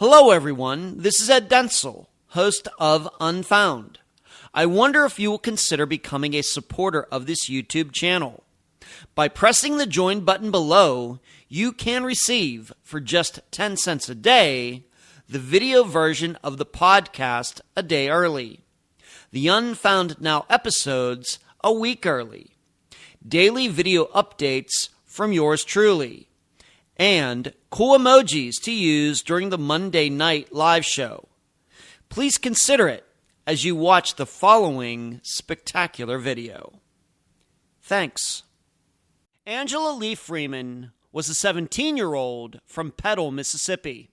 Hello, everyone. This is Ed Denzel, host of Unfound. I wonder if you will consider becoming a supporter of this YouTube channel. By pressing the join button below, you can receive, for just 10 cents a day, the video version of the podcast a day early, the Unfound Now episodes a week early, daily video updates from yours truly, and cool emojis to use during the Monday night live show. Please consider it as you watch the following spectacular video. Thanks. Angela Lee Freeman was a 17-year-old from Petal, Mississippi.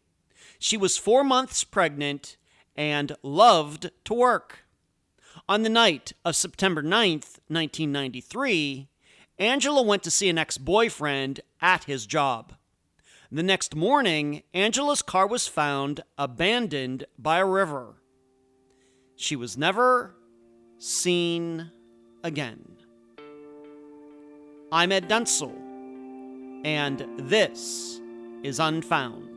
She was 4 months pregnant and loved to work. On the night of September 9th, 1993, Angela went to see an ex-boyfriend at his job. The next morning, Angela's car was found abandoned by a river. She was never seen again. I'm Ed Denzel, and this is Unfound.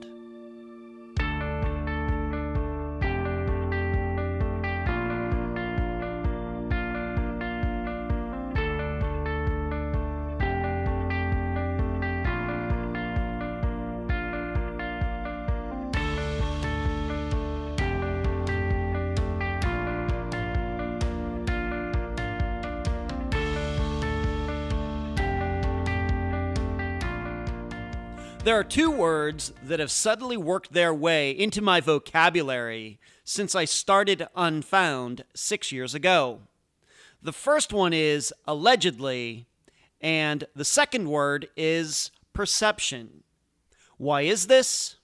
There are two words that have suddenly worked their way into my vocabulary since I started Unfound 6 years ago. The first one is allegedly, and the second word is perception. Why is this?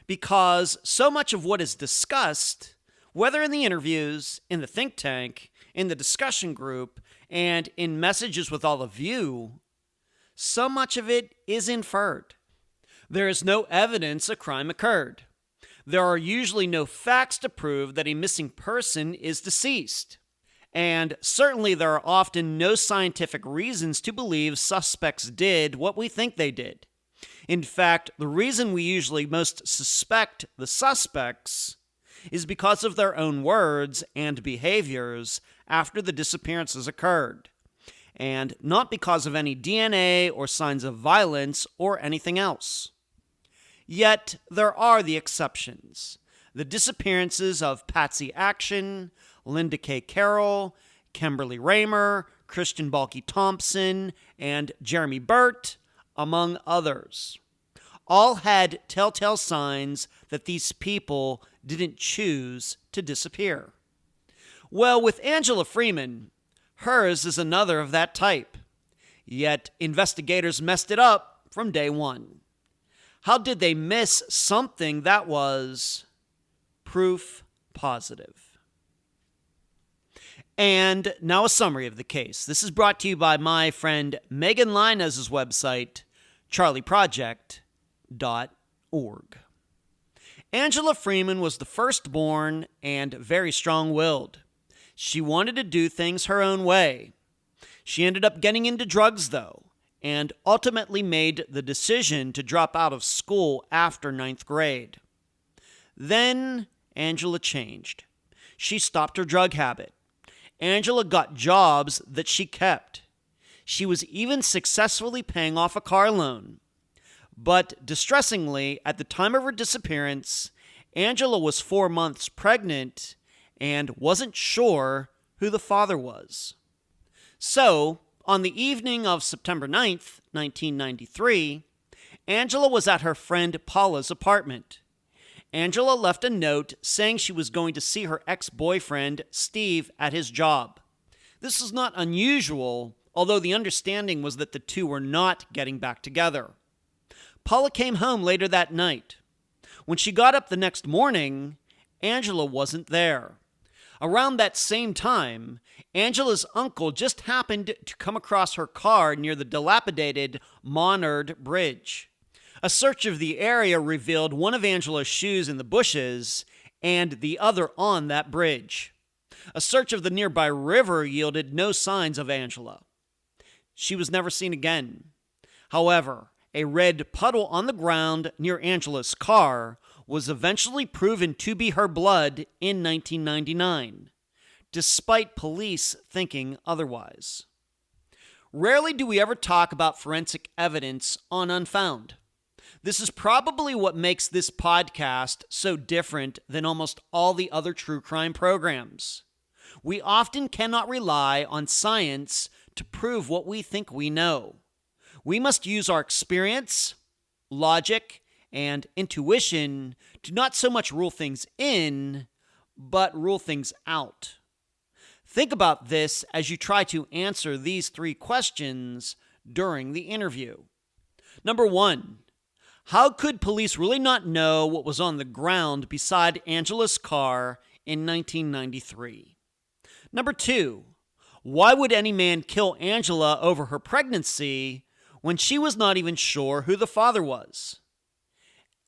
Because so much of what is discussed, whether in the interviews, in the think tank, in the discussion group, and in messages with all of you, so much of it is inferred. There is no evidence a crime occurred. There are usually no facts to prove that a missing person is deceased. And certainly there are often no scientific reasons to believe suspects did what we think they did. In fact, the reason we usually most suspect the suspects is because of their own words and behaviors after the disappearances occurred, and not because of any DNA or signs of violence or anything else. Yet, there are the exceptions. The disappearances of Patsy Action, Linda K. Carroll, Kimberly Raymer, Christian Balky Thompson, and Jeremy Burt, among others. All had telltale signs that these people didn't choose to disappear. Well, with Angela Freeman, hers is another of that type. Yet, investigators messed it up from day one. How did they miss something that was proof positive? And now a summary of the case. This is brought to you by my friend Megan Linez's website, charleyproject.org. Angela Freeman was the firstborn and very strong-willed. She wanted to do things her own way. She ended up getting into drugs, though, and ultimately made the decision to drop out of school after 9th grade. Then Angela changed. She stopped her drug habit. Angela got jobs that she kept. She was even successfully paying off a car loan. But distressingly, at the time of her disappearance, Angela was 4 months pregnant and wasn't sure who the father was. So, on the evening of September 9th, 1993, Angela was at her friend Paula's apartment. Angela left a note saying she was going to see her ex-boyfriend, Steve, at his job. This is not unusual, although the understanding was that the two were not getting back together. Paula came home later that night. When she got up the next morning, Angela wasn't there. Around that same time, Angela's uncle just happened to come across her car near the dilapidated Monard Bridge. A search of the area revealed one of Angela's shoes in the bushes and the other on that bridge. A search of the nearby river yielded no signs of Angela. She was never seen again. However, a red puddle on the ground near Angela's car was eventually proven to be her blood in 1999, despite police thinking otherwise. Rarely do we ever talk about forensic evidence on Unfound. This is probably what makes this podcast so different than almost all the other true crime programs. We often cannot rely on science to prove what we think we know. We must use our experience, logic, and intuition to not so much rule things in, but rule things out. Think about this as you try to answer these 3 questions during the interview. Number 1, how could police really not know what was on the ground beside Angela's car in 1993? Number 2, why would any man kill Angela over her pregnancy when she was not even sure who the father was?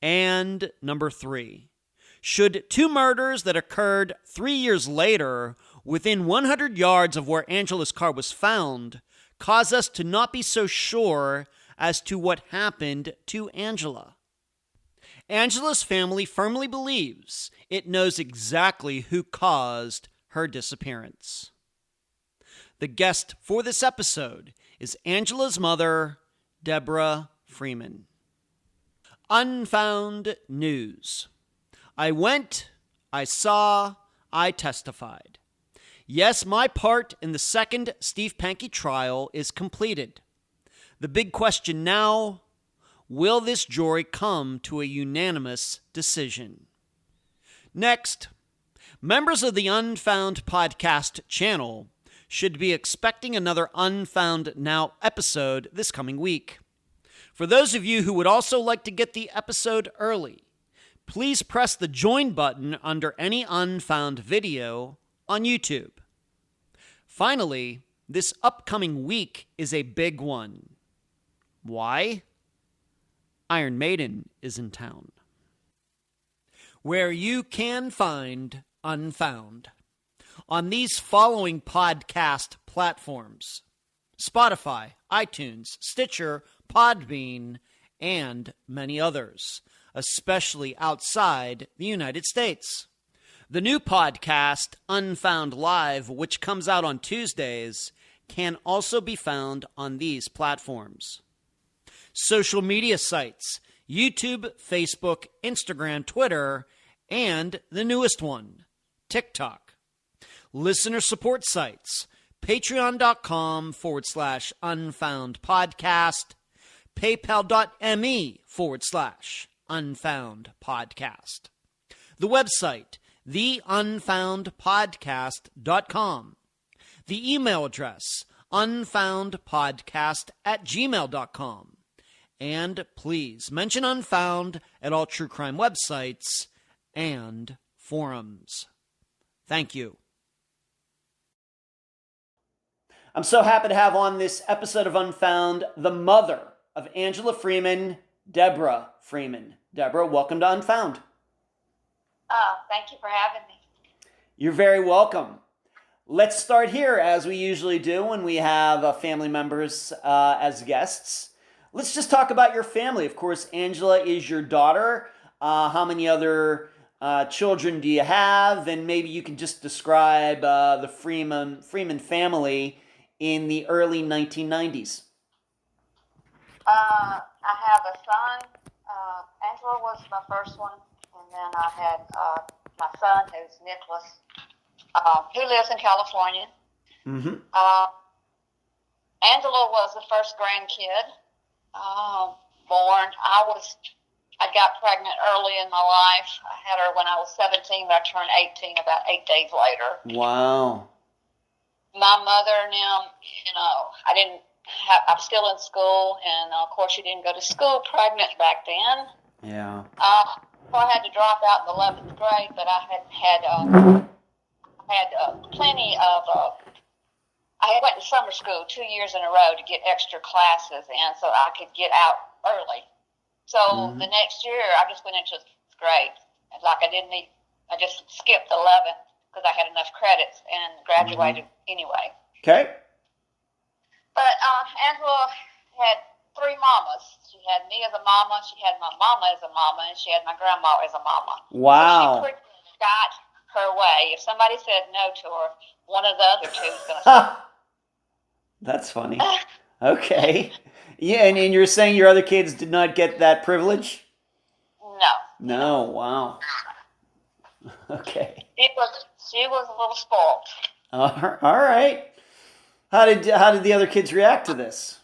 And number 3, should 2 murders that occurred 3 years later within 100 yards of where Angela's car was found cause us to not be so sure as to what happened to Angela? Angela's family firmly believes it knows exactly who caused her disappearance. The guest for this episode is Angela's mother, Deborah Freeman. Unfound news. I went, I saw, I testified. Yes, my part in the second Steve Pankey trial is completed. The big question now, will this jury come to a unanimous decision? Next, members of the Unfound Podcast Channel should be expecting another Unfound Now episode this coming week. For those of you who would also like to get the episode early, please press the join button under any Unfound video on YouTube. Finally, this upcoming week is a big one. Why? Iron Maiden is in town. Where you can find Unfound on these following podcast platforms: Spotify, iTunes, Stitcher, Podbean, and many others, especially outside the United States. The new podcast, Unfound Live, which comes out on Tuesdays, can also be found on these platforms. Social media sites: YouTube, Facebook, Instagram, Twitter, and the newest one, TikTok. Listener support sites: patreon.com/Unfound Podcast, paypal.me/Unfound Podcast. The website, theunfoundpodcast.com. The email address, unfoundpodcast@gmail.com. And please mention Unfound at all true crime websites and forums. Thank you. I'm so happy to have on this episode of Unfound the mother of Angela Freeman, Deborah Freeman. Deborah, welcome to Unfound. Thank you for having me. You're very welcome. Let's start here, as we usually do when we have family members as guests. Let's just talk about your family. Of course, Angela is your daughter. How many other children do you have? And maybe you can just describe the Freeman family in the early 1990s. I have a son. Angela was my first one. And then I had my son, who's Nicholas, who lives in California. Mm-hmm. Angela was the first grandkid born. I got pregnant early in my life. I had her when I was 17, but I turned 18 about 8 days later. Wow. My mother now, I'm still in school, and of course she didn't go to school pregnant back then. Yeah. I had to drop out in the 11th grade, but I had plenty of. I went to summer school 2 years in a row to get extra classes in, so I could get out early. So the next year, I just went into 6th grade. It's like I just skipped 11th because I had enough credits and graduated anyway. Okay. But Angela had three mamas. She had me as a mama, she had my mama as a mama, and she had my grandma as a mama. Wow. So she pretty much got her way. If somebody said no to her, one of the other two was going to say. That's funny. Okay. Yeah, and you're saying your other kids did not get that privilege? No. No, wow. Okay. She was a little spoiled. All right. How did the other kids react to this?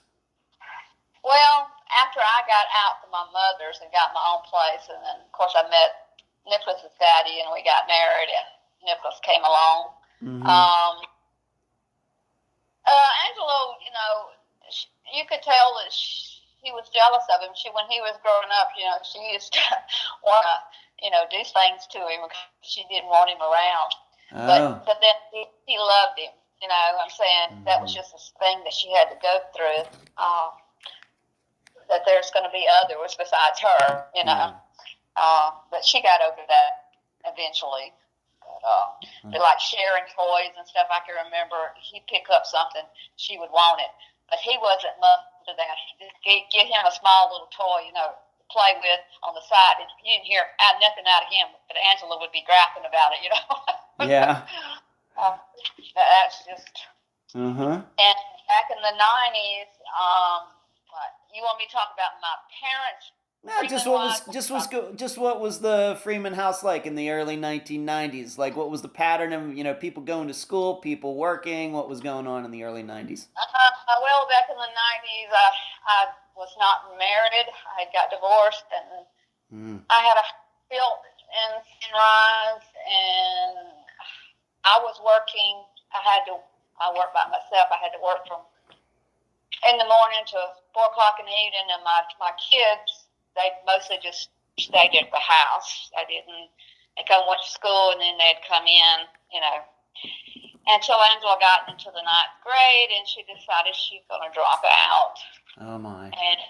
Well, after I got out from my mother's and got my own place, and then of course I met Nicholas's daddy, and we got married, and Nicholas came along. Mm-hmm. Angela, you could tell that she was jealous of him. When he was growing up, she used to want to, do things to him because she didn't want him around. Oh. But then he loved him. I'm saying that was just a thing that she had to go through. That there's going to be others besides her, but she got over that eventually. But like sharing toys and stuff, I can remember he'd pick up something, she would want it, but he wasn't much to that. Just get him a small little toy, to play with on the side, and you didn't hear nothing out of him, but Angela would be griping about it, Yeah. That's just. Mm-hmm. And back in the 90s, you want me to talk about my parents? No, just what was the Freeman house like in the early 1990s? Like, what was the pattern of people going to school, people working? What was going on in the early 90s? Well, back in the 90s, I was not married. I got divorced, and I had a built in Sunrise, and I was working. I worked by myself. I had to work from in the morning to 4 o'clock in the evening, and my kids, they mostly just stayed at the house. They went to school, and then they'd come in, until Angela got into the 9th grade, and she decided she's going to drop out. Oh, my. And,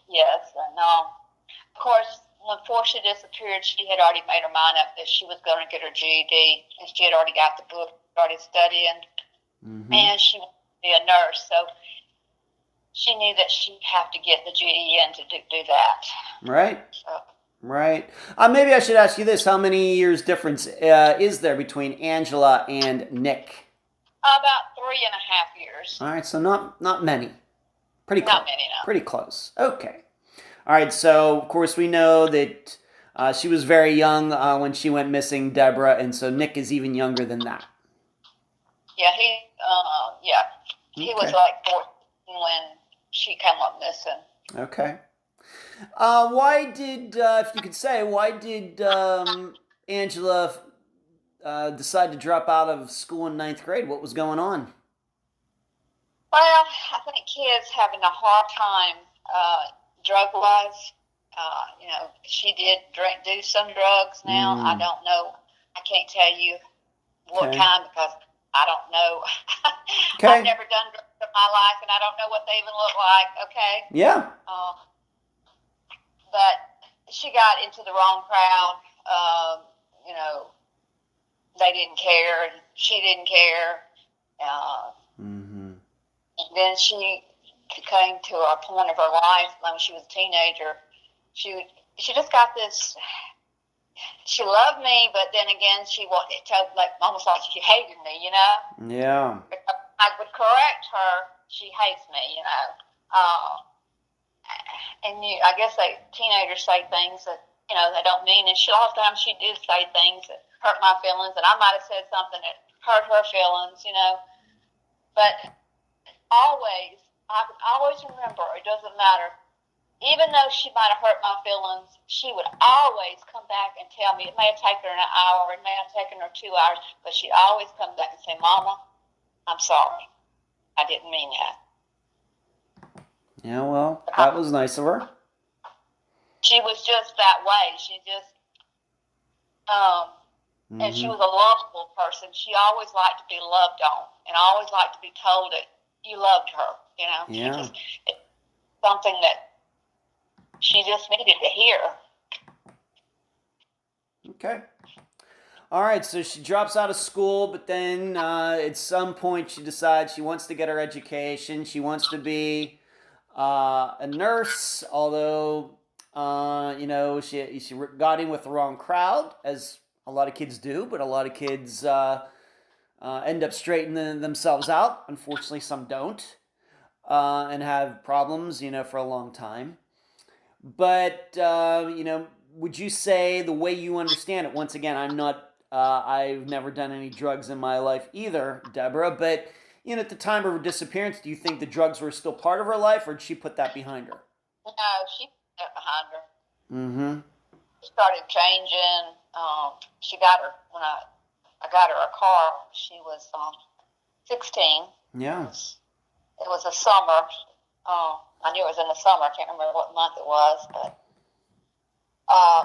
yes, and of course, before she disappeared, she had already made her mind up that she was going to get her GED, and she had already got the book, started studying, and she wanted to be a nurse, so she knew that she'd have to get the GED to do that. Right. So. Right. Maybe I should ask you this. How many years difference is there between Angela and Nick? About 3.5 years. All right, so not many. Pretty close. Not many, no. Pretty close. Okay. All right, so of course we know that she was very young when she went missing, Deborah, and so Nick is even younger than that. Yeah, he was like 14 when she came up missing. Okay. Why did, if you could say, Angela decide to drop out of school in 9th grade? What was going on? Well, I think kids having a hard time drug-wise. She did do some drugs now. I don't know. I can't tell you what kind because I don't know. Okay. I've never done drugs in my life, and I don't know what they even look like, okay? Yeah. But she got into the wrong crowd. They didn't care, and she didn't care. And then she came to a point of her life when she was a teenager. She just got this. She loved me, but then again, she wanted to, almost like she hated me, Yeah. If I would correct her, she hates me, and I guess teenagers say things that, they don't mean, and a lot of times she did say things that hurt my feelings, and I might have said something that hurt her feelings, but I can always remember, it doesn't matter, even though she might have hurt my feelings, she would always come back and tell me. It may have taken her an hour, it may have taken her 2 hours, but she'd always come back and say, Mama, I'm sorry. I didn't mean that. Yeah, well, that was nice of her. She was just that way. She just, and she was a lovable person. She always liked to be loved on, and always liked to be told that you loved her, Yeah. It's something that she just needed to hear. Okay. All right, so she drops out of school, but then at some point she decides she wants to get her education. She wants to be a nurse, although, she got in with the wrong crowd, as a lot of kids do, but a lot of kids end up straightening themselves out. Unfortunately, some don't, and have problems, for a long time. But, would you say the way you understand it, once again, I've never done any drugs in my life either, Deborah, but, at the time of her disappearance, do you think the drugs were still part of her life, or did she put that behind her? No, she put that behind her. Mm-hmm. Started changing. She got her, when I got her a car, she was 16. Yeah. It was a summer. I knew it was in the summer. I can't remember what month it was, but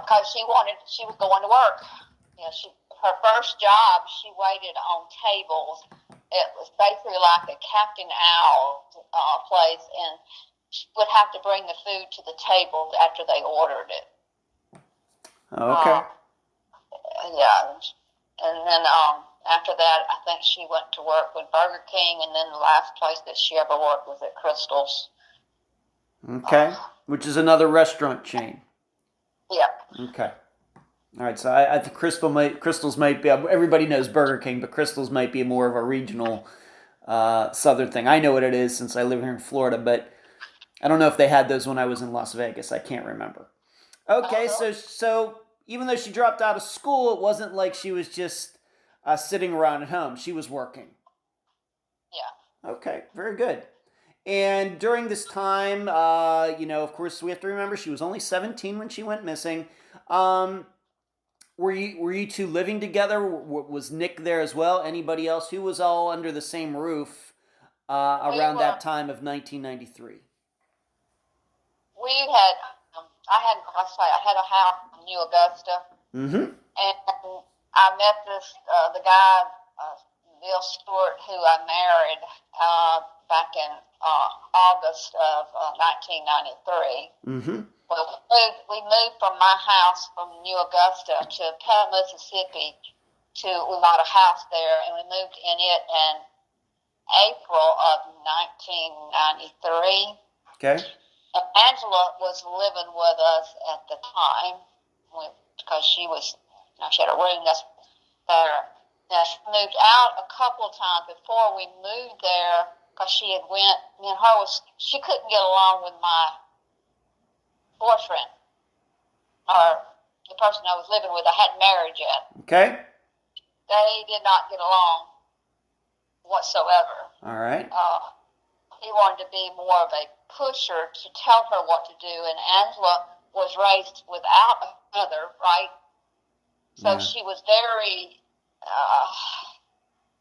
because she was going to work. Her first job, she waited on tables. It was basically like a Captain Owl place, and she would have to bring the food to the table after they ordered it. Okay. Yeah, and then after that, I think she went to work with Burger King, and then the last place that she ever worked was at Crystal's. Okay, which is another restaurant chain. Yeah. Okay. All right, so I think Crystal's might be, everybody knows Burger King, but Crystal's might be more of a regional southern thing. I know what it is since I live here in Florida, but I don't know if they had those when I was in Las Vegas. I can't remember. Okay, so even though she dropped out of school, it wasn't like she was just sitting around at home. She was working. Yeah. Okay, very good. And during this time, of course, we have to remember she was only 17 when she went missing. Were you two living together? Was Nick there as well? Anybody else? Who was all under the same roof around that time of 1993? I had a house in New Augusta. Mm-hmm. And I met the guy, Bill Stewart, who I married back in August of 1993. Mm-hmm. Well, we moved from my house from New Augusta to Petal, Mississippi. We bought a house there, and we moved in it in April of 1993. Okay. And Angela was living with us at the time because she had a room that's there. Now, she moved out a couple of times before we moved there because she couldn't get along with my boyfriend, or the person I was living with. I hadn't married yet. Okay. They did not get along whatsoever. All right. He wanted to be more of a pusher to tell her what to do, and Angela was raised without a mother, right? So she was very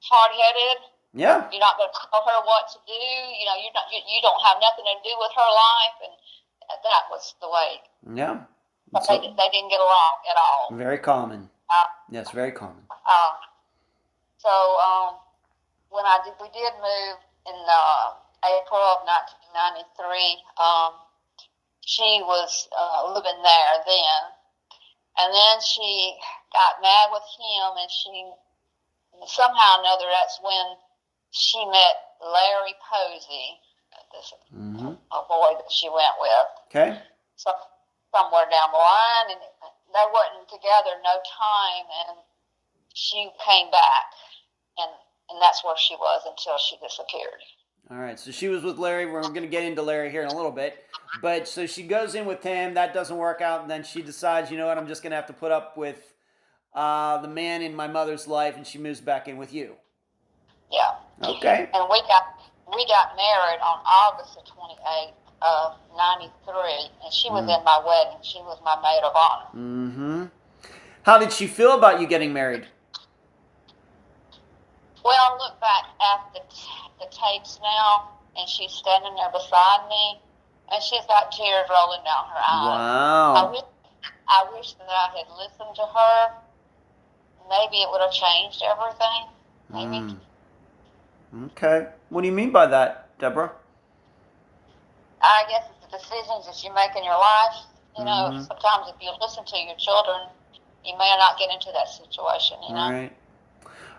hard-headed. Yeah. You're not going to tell her what to do. You don't have nothing to do with her life, and that was the way. Yeah. But they didn't get along at all. Very common. Yes, very common. So we did move in April of 1993. She was living there then, and then she got mad with him, and she somehow or another, that's when she met Larry Posey, a boy that she went with. Okay. So somewhere down the line, and they weren't together no time, and she came back, and that's where she was until she disappeared. All right, so she was with Larry. We're going to get into Larry here in a little bit. But so she goes in with him. That doesn't work out. And then she decides, you know what, I'm just going to have to put up with the man in my mother's life. And she moves back in with you. Yeah. Okay. And we got married on August the 28th of 93. And she was in my wedding. She was my maid of honor. Mm-hmm. How did she feel about you getting married? Well, look back at the tapes now, and she's standing there beside me, and she's got tears rolling down her eyes. Wow. I wish that I had listened to her. Maybe it would have changed everything. Maybe. Okay. What do you mean by that, Deborah? I guess it's the decisions that you make in your life. You know, sometimes if you listen to your children, you may not get into that situation, you know?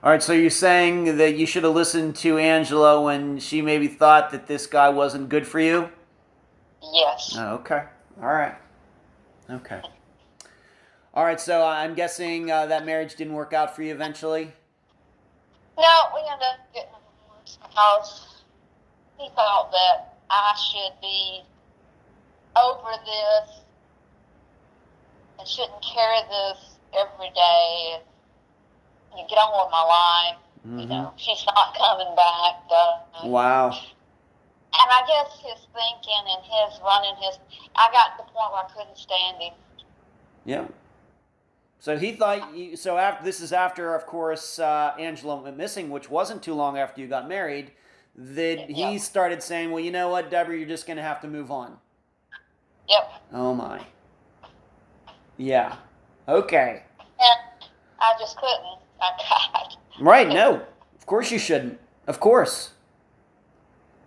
All right, so you're saying that you should have listened to Angela when she maybe thought that this guy wasn't good for you? Yes. Oh, okay. All right. Okay. All right, so I'm guessing that marriage didn't work out for you eventually? No, we ended up getting divorced because he thought that I should be over this and shouldn't carry this every day and get on with my life. Mm-hmm. You know, she's not coming back. Wow. And I guess his thinking and his running I got to the point where I couldn't stand him. Yeah. So he thought, so after, this is after, of course, Angela went missing, which wasn't too long after you got married, that he started saying, well, you know what, Deborah, you're just going to have to move on. Yep. Oh, my. Yeah. Okay. And I just couldn't. I tried. Right, no. Of course you shouldn't. Of course.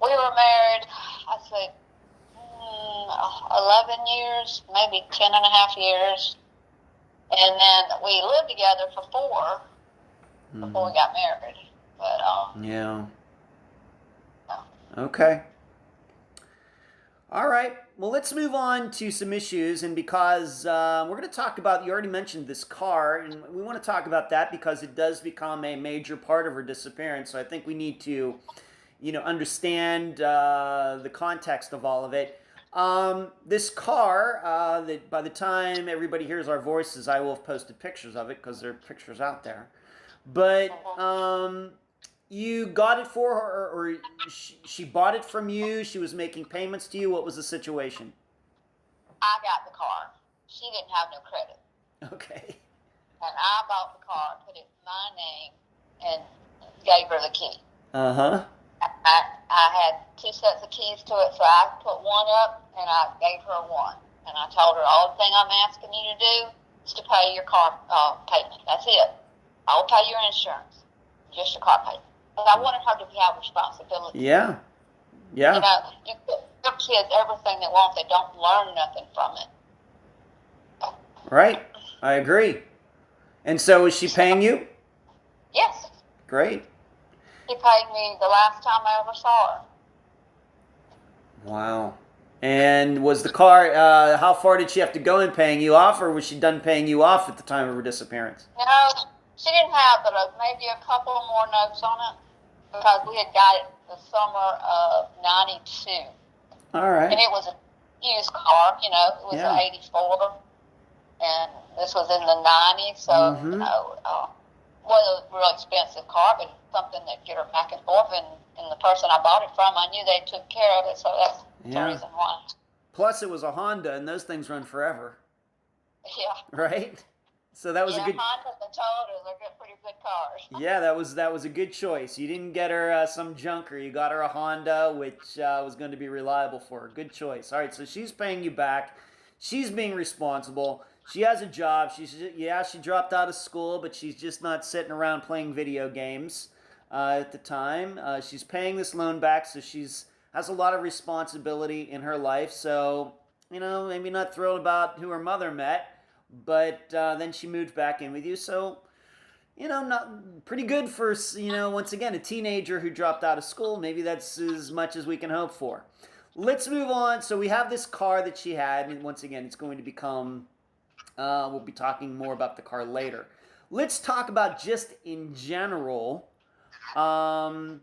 We were married, I think, 11 years, maybe 10 and a half years. And then we lived together for 4 before we got married. But, yeah. No. Okay. All right. Well, let's move on to some issues. And because we're going to talk about, you already mentioned this car, and we want to talk about that because it does become a major part of her disappearance. So I think we need to, understand the context of all of it. This car, that by the time everybody hears our voices, I will have posted pictures of it because there are pictures out there. But you got it for her, or she bought it from you? She was making payments to you? What was the situation? I got the car. She didn't have no credit. Okay. And I bought the car, put it in my name, and gave her the key. Uh-huh. I had 2 sets of keys to it, so I put one up, and I gave her one. And I told her, all the thing I'm asking you to do is to pay your car payment. That's it. I will pay your insurance, just your car payment. But I wanted her to have responsibility. Yeah. Yeah. You give kids everything they want. They don't learn nothing from it. Right. I agree. And so is she paying you? Yes. Great. She paid me the last time I ever saw her. Wow. And was the car, how far did she have to go in paying you off, or was she done paying you off at the time of her disappearance? No, she didn't have but maybe a couple more notes on it because we had got it the summer of 92. All right. And it was a used car, it was Yeah. an 84. And this was in the 90s, so, wasn't a real expensive car, but something that get her back and forth. And the person I bought it from, I knew they took care of it, so that's the reason why. Plus, it was a Honda, and those things run forever. Yeah. Right? So that was a good. Hondas and Toyotas are pretty good cars. Yeah, that was a good choice. You didn't get her some junker. You got her a Honda, which was going to be reliable for her. Good choice. All right, so she's paying you back. She's being responsible. She has a job. She dropped out of school, but she's just not sitting around playing video games at the time. She's paying this loan back, so has a lot of responsibility in her life. So, maybe not thrilled about who her mother met, but then she moved back in with you. So, not pretty good for, once again, a teenager who dropped out of school. Maybe that's as much as we can hope for. Let's move on. So we have this car that she had, and once again, it's going to become... we'll be talking more about the car later. Let's talk about just in general. And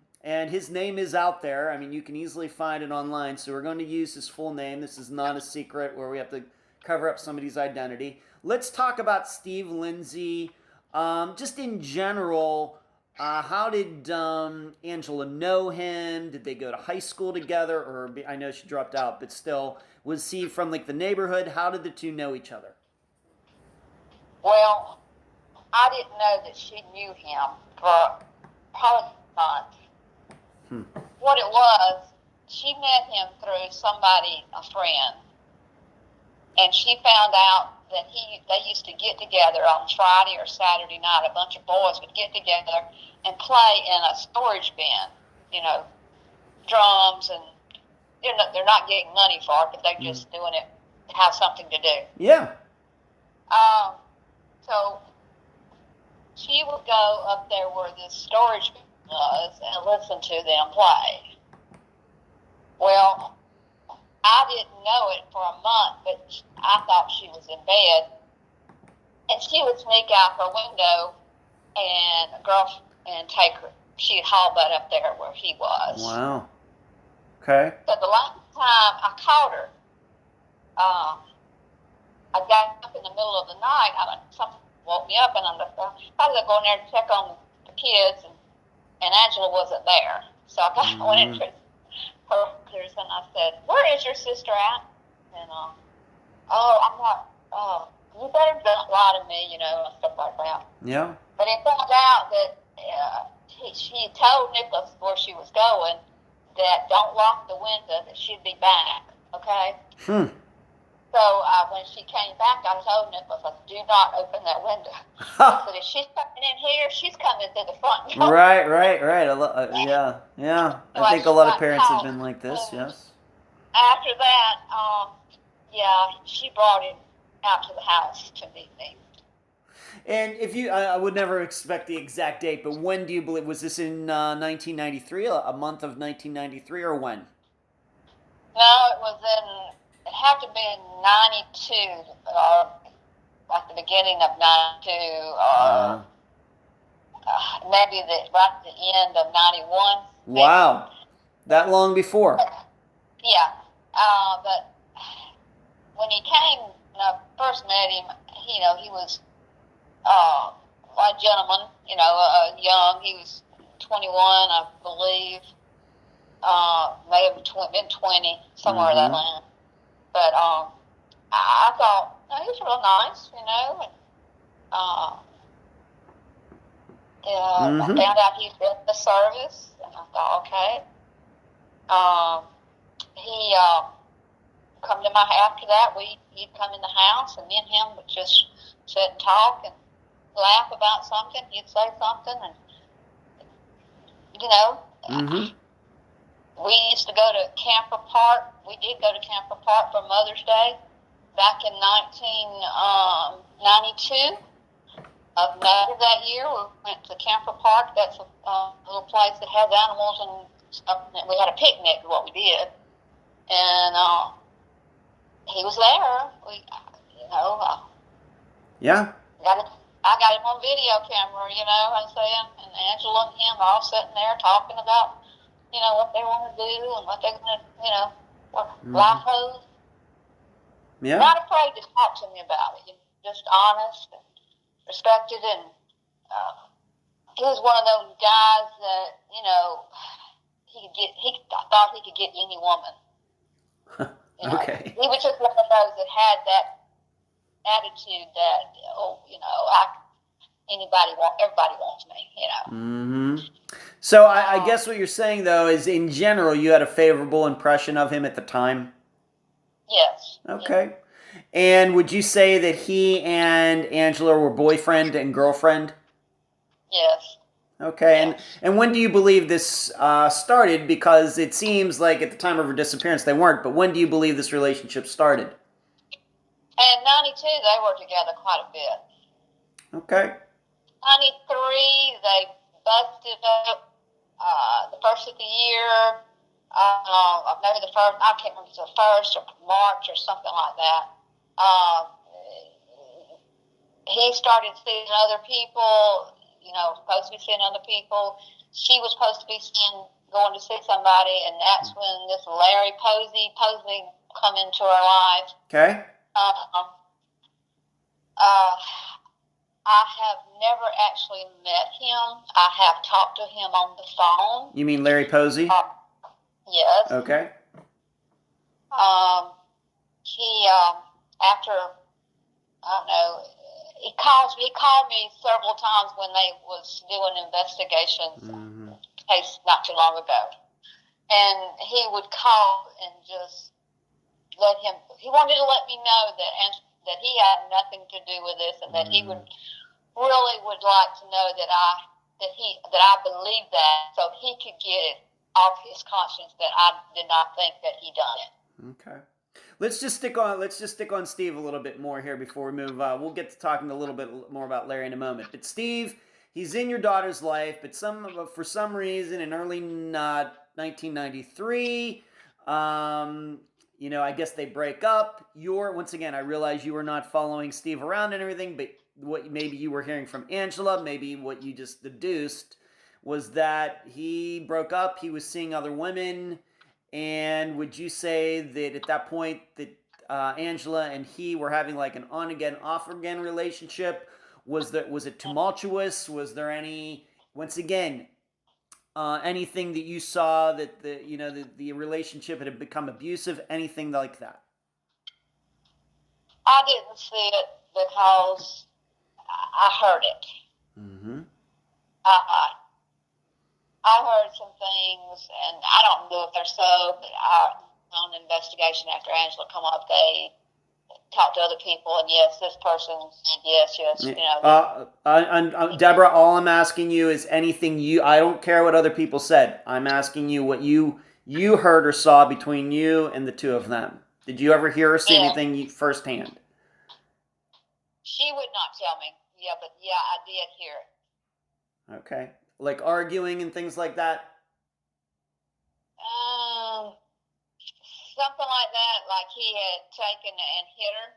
his name is out there. I mean, you can easily find it online. So we're going to use his full name. This is not a secret where we have to cover up somebody's identity. Let's talk about Steve Lindsay. Just in general, how did Angela know him? Did they go to high school together? Or I know she dropped out, but still, was he from the neighborhood? How did the two know each other? Well, I didn't know that she knew him for probably months. What it was, she met him through somebody, a friend, and she found out that they used to get together on Friday or Saturday night. A bunch of boys would get together and play in a storage bin, drums, and they're not getting money for it, but they're just doing it to have something to do. Yeah. So she would go up there where this storage bin was and listen to them play. Well, I didn't know it for a month, but I thought she was in bed. And she would sneak out her window and take her. She'd haul butt up there where he was. Wow. Okay. So the last time I caught her, I got up in the middle of the night. Something woke me up, and I was going there to check on the kids, and Angela wasn't there. So I went into her and I said, "Where is your sister at?" And I'm not. You better don't lie to me, and stuff like that. Yeah. But it found out that she told Nicholas where she was going, that don't lock the window, that she'd be back, okay? So when she came back, I told Nicholas, I said, do not open that window. I said, if she's coming in here, she's coming through the front door. Right. Yeah. I think a lot of parents have been like this, yes. After that, she brought him out to the house to meet me. And if I would never expect the exact date, but when do you believe, was this in 1993, a month of 1993, or when? No, it had to be in 92, like the beginning of 92, or maybe right at the end of 91. Maybe. Wow, that long before. Yeah, but when he came, when I first met him, he was a gentleman, young. He was 21, I believe. May have been 20, somewhere in that land. But I thought, he was real nice, and I found out he'd been in the service, and I thought, okay. He come to my house. After that, he'd come in the house, and me and him would just sit and talk and laugh about something. He'd say something, and we used to go to Camper Park. We did go to Camper Park for Mother's Day back in 1992. Of May that year, we went to Camper Park. That's a little place that has animals and stuff. We had a picnic, is what we did, and he was there. I got him on video camera, I'm saying, and Angela and him all sitting there talking about, what they want to do and what they're going to, life holds. Yeah. Not afraid to talk to me about it. Just honest and respected, and he was one of those guys that, I thought he could get any woman. Okay. He was just one of those that had that attitude that, everybody wants me, So I guess what you're saying, though, is in general, you had a favorable impression of him at the time? Yes. Okay. Yes. And would you say that he and Angela were boyfriend and girlfriend? Yes. Okay. Yes. And when do you believe this started? Because it seems like at the time of her disappearance they weren't, but when do you believe this relationship started? In 92, they were together quite a bit. Okay. 93, they busted up the first of the year. Maybe the first, I can't remember if it was the first or March or something like that. He started seeing other people, supposed to be seeing other people. She was supposed to be going to see somebody, and that's when this Larry Posey come into her life. Okay. I have never actually met him. I have talked to him on the phone. You mean Larry Posey? Yes. Okay. He, after, I don't know, he called me several times when they was doing investigations, case not too long ago. And he would call and just he wanted to let me know that he had nothing to do with this, and that he would like to know that I believed that, so he could get it off his conscience that I did not think that he done it. Okay. Let's just stick on Steve a little bit more here before we move. We'll get to talking a little bit more about Larry in a moment. But Steve, he's in your daughter's life, but for some reason in early 1993, I guess they break up. Once again, I realize you were not following Steve around and everything, but what maybe you were hearing from Angela, maybe what you just deduced was that he broke up, he was seeing other women, and would you say that at that point that Angela and he were having like an on-again, off-again relationship? Was it tumultuous? Was there any, once again, anything that you saw that the relationship had become abusive, anything like that? I didn't see it because I heard it. Mm-hmm. I heard some things, and I don't know if they're so, but on the investigation after Angela come up, they talked to other people, and yes, this person said yes, Deborah, all I'm asking you is anything I don't care what other people said. I'm asking you what you heard or saw between you and the two of them. Did you ever hear or see anything firsthand? She would not tell me. Yeah, but yeah, I did hear it. Okay. Like arguing and things like that? Something like that, like he had taken and hit her.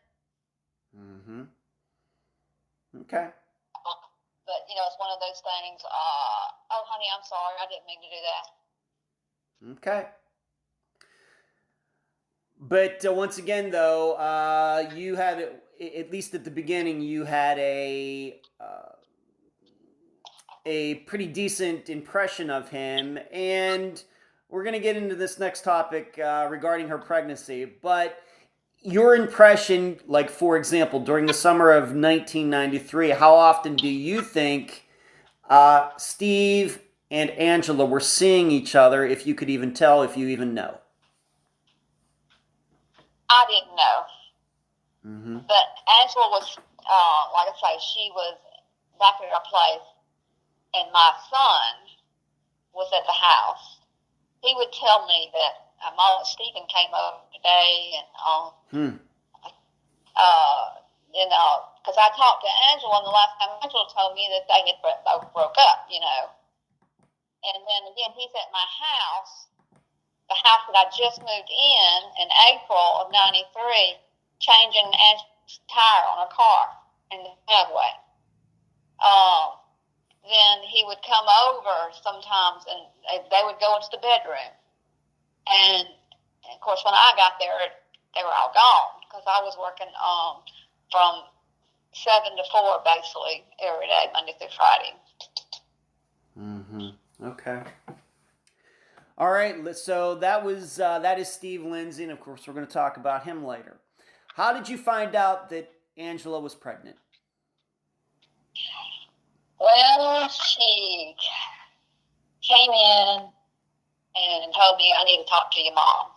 Mm-hmm. Okay. But, it's one of those things, oh, honey, I'm sorry, I didn't mean to do that. Okay. But once again, though, you had, at least at the beginning, you had a pretty decent impression of him, and we're going to get into this next topic regarding her pregnancy, but your impression, like, for example, during the summer of 1993, how often do you think Steve and Angela were seeing each other, if you could even tell, if you even know? I didn't know. Mm-hmm. But Angela was, like I say, she was back at our place, and my son was at the house. He would tell me that Stephen came over today, and because I talked to Angela, and the last time Angela told me that they had broke up, And then again, he's at my house, the house that I just moved in April of '93, changing Angela's tire on her car in the driveway. Then he would come over sometimes, and they would go into the bedroom. And of course, when I got there, they were all gone because I was working from 7 to 4 basically every day, Monday through Friday. Mm-hmm. Okay. All right. So that is Steve Lindsay, and of course, we're going to talk about him later. How did you find out that Angela was pregnant? Well, she came in and told me I need to talk to your mom.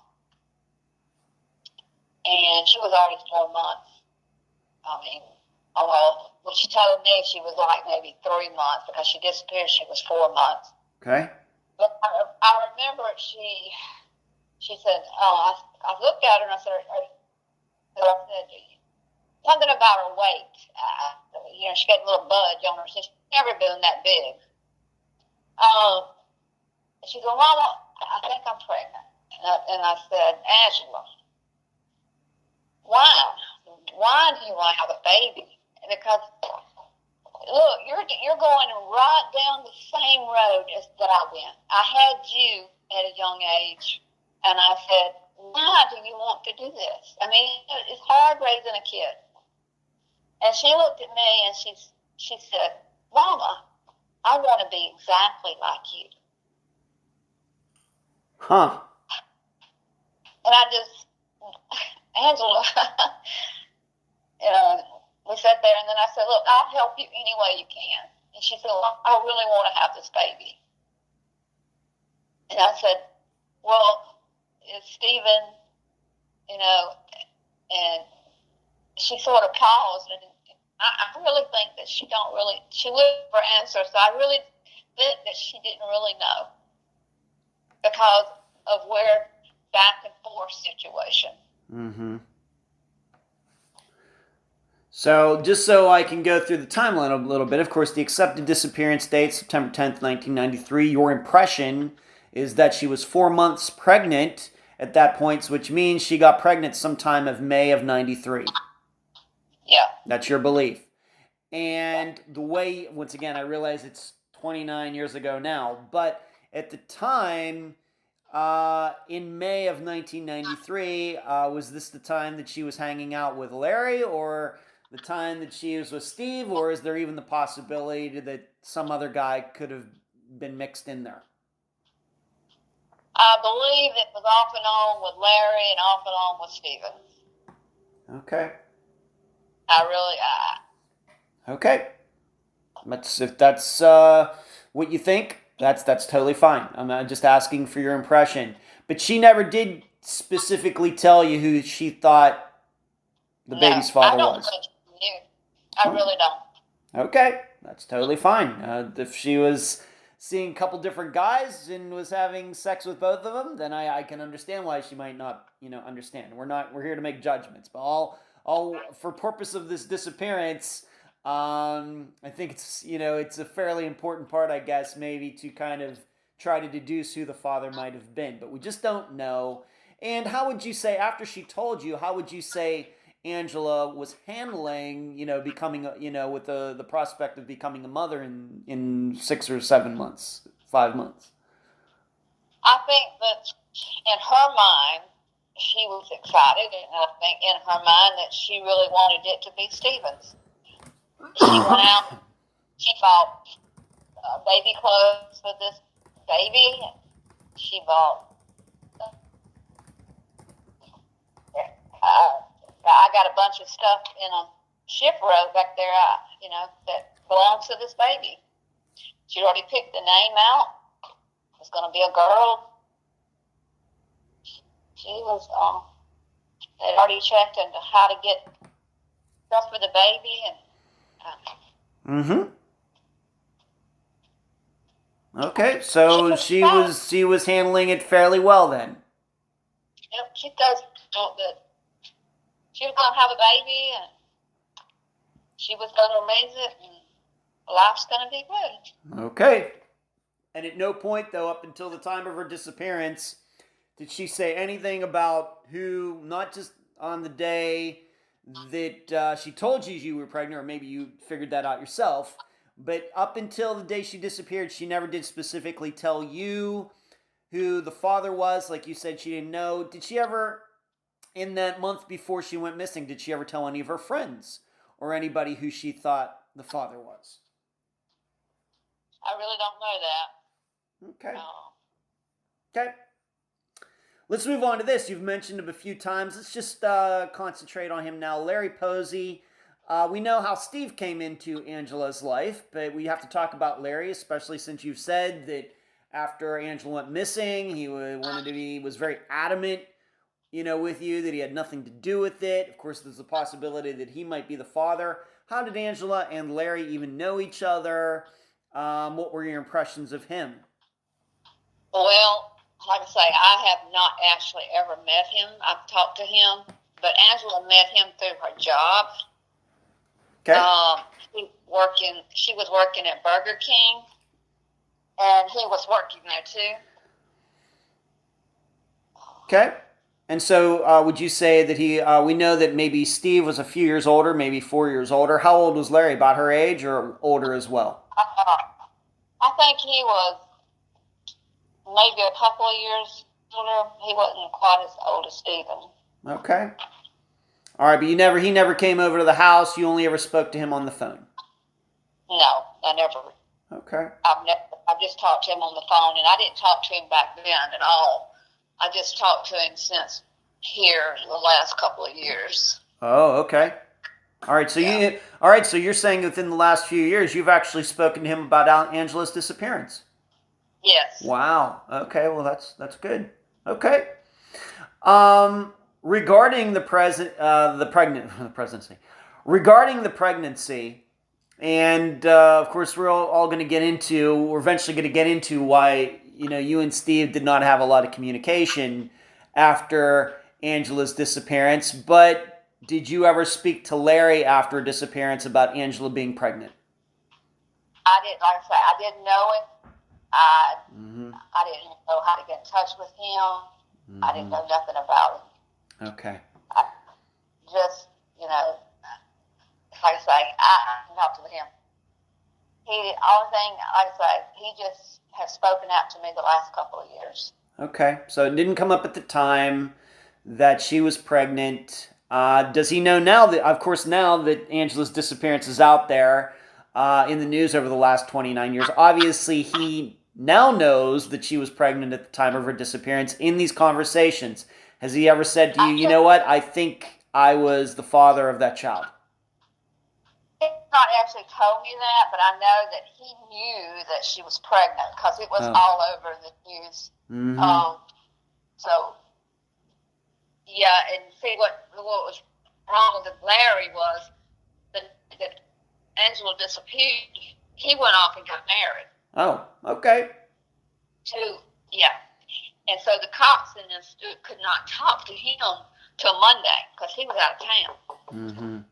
And she was already 4 months. When she told me she was like maybe 3 months because she disappeared, she was 4 months. Okay. But I remember she said, I looked at her and I said, something about her weight. She got a little budge on her. She's never been that big. She said, Mama, I think I'm pregnant. And I said, Angela, why do you want to have a baby? Because, look, you're going right down the same road as that I went. I had you at a young age, and I said, why do you want to do this? I mean, it's hard raising a kid. And she looked at me and she said, Mama, I want to be exactly like you. Huh. And I just, Angela, we sat there and then I said, look, I'll help you any way you can. And she said, well, I really want to have this baby. And I said, well, is Stephen, and she sort of paused, and I really think that she looked for answers. So I really think that she didn't really know because of where back and forth situation. Mm-hmm. So just so I can go through the timeline a little bit, of course, the accepted disappearance date, September 10th, 1993. Your impression is that she was 4 months pregnant, at that point, which means she got pregnant sometime of May of 93. Yeah. That's your belief. And the way, once again, I realize it's 29 years ago now, but at the time, in May of 1993, was this the time that she was hanging out with Larry, or the time that she was with Steve, or is there even the possibility that some other guy could have been mixed in there? I believe it was off and on with Larry and off and on with Steven. Okay. Okay. If that's what you think, that's totally fine. I'm just asking for your impression. But she never did specifically tell you who she thought the baby's father was. I don't think she knew. I really don't. Okay, that's totally fine. If she was seeing a couple different guys and was having sex with both of them, then I can understand why she might not, understand. We're here to make judgments, but all for purpose of this disappearance, I think it's a fairly important part, I guess, maybe to kind of try to deduce who the father might have been, but we just don't know. And how would you say, after she told you, how would you say Angela was handling, becoming, with the prospect of becoming a mother in 6 or 7 months, 5 months? I think that in her mind, she was excited, and I think in her mind that she really wanted it to be Steven's. She went out, she bought baby clothes for this baby. She bought, I got a bunch of stuff in a ship row back there, that belongs to this baby. She already picked the name out. It's going to be a girl. She was, they'd already checked into how to get stuff for the baby and. Okay, so she was handling it fairly well then. Yep, she does know that she was going to have a baby and she was going to raise it and life's going to be good. Okay. And at no point, though, up until the time of her disappearance, did she say anything about who, not just on the day that she told you were pregnant, or maybe you figured that out yourself, but up until the day she disappeared, she never did specifically tell you who the father was? Like you said, she didn't know. Did she ever, in that month before she went missing, did she ever tell any of her friends or anybody who she thought the father was? I really don't know that. Okay. No. Okay. Let's move on to this. You've mentioned him a few times. Let's just concentrate on him now. Larry Posey. We know how Steve came into Angela's life, but we have to talk about Larry, especially since you've said that after Angela went missing, he was very adamant, with you, that he had nothing to do with it. Of course, there's a possibility that he might be the father. How did Angela and Larry even know each other? What were your impressions of him? Well, like I say, I have not actually ever met him. I've talked to him, but Angela met him through her job. Okay. She was working at Burger King, and he was working there too. Okay. And so would you say that we know that maybe Steve was a few years older, maybe 4 years older. How old was Larry? About her age or older as well? I think he was maybe a couple of years older. He wasn't quite as old as Steven. Okay. All right, but he never came over to the house. You only ever spoke to him on the phone. No, I never. Okay. I've just talked to him on the phone, and I didn't talk to him back then at all. I just talked to him since here the last couple of years. Oh, okay. All right, so so you're saying within the last few years you've actually spoken to him about Angela's disappearance. Yes. Wow. Okay, well that's good. Okay. Regarding the pregnancy, and of course we're we're eventually going to get into why you and Steve did not have a lot of communication after Angela's disappearance. But did you ever speak to Larry after her disappearance about Angela being pregnant? I didn't. Like I say, I didn't know it. I didn't know how to get in touch with him. I didn't know nothing about him. Okay. I just, like I say, I talked to him. Only thing I say, he just has spoken out to me the last couple of years. Okay, so it didn't come up at the time that she was pregnant. Does he know now that, of course, now that Angela's disappearance is out there in the news over the last 29 years, obviously he now knows that she was pregnant at the time of her disappearance in these conversations. Has he ever said to you, you know what, I think I was the father of that child? He's not actually told me that, but I know that he knew that she was pregnant because it was all over the news. So, yeah, and see what was wrong with Larry was that Angela disappeared. He went off and got married. Oh, okay. And so the cops in this could not talk to him till Monday because he was out of town.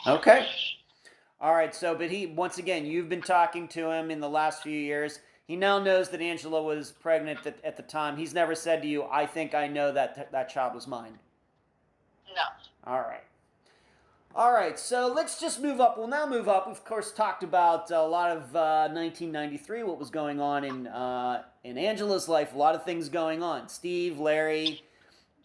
Okay. All right. So, but once again, you've been talking to him in the last few years. He now knows that Angela was pregnant at the time. He's never said to you, I think I know that child was mine. No. All right. So let's just move up. We'll now move up. We've, of course, talked about a lot of 1993, what was going on in Angela's life. A lot of things going on. Steve, Larry,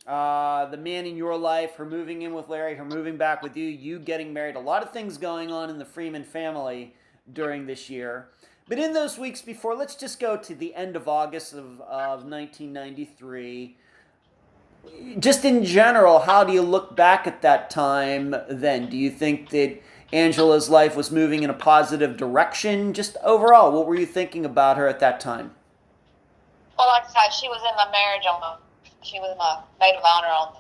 the man in your life, her moving in with Larry, her moving back with you, you getting married. A lot of things going on in the Freeman family during this year. But in those weeks before, let's just go to the end of August of 1993. Just in general, how do you look back at that time then? Do you think that Angela's life was moving in a positive direction? Just overall, what were you thinking about her at that time? Well, like I said, she was in my marriage she was my maid of honor on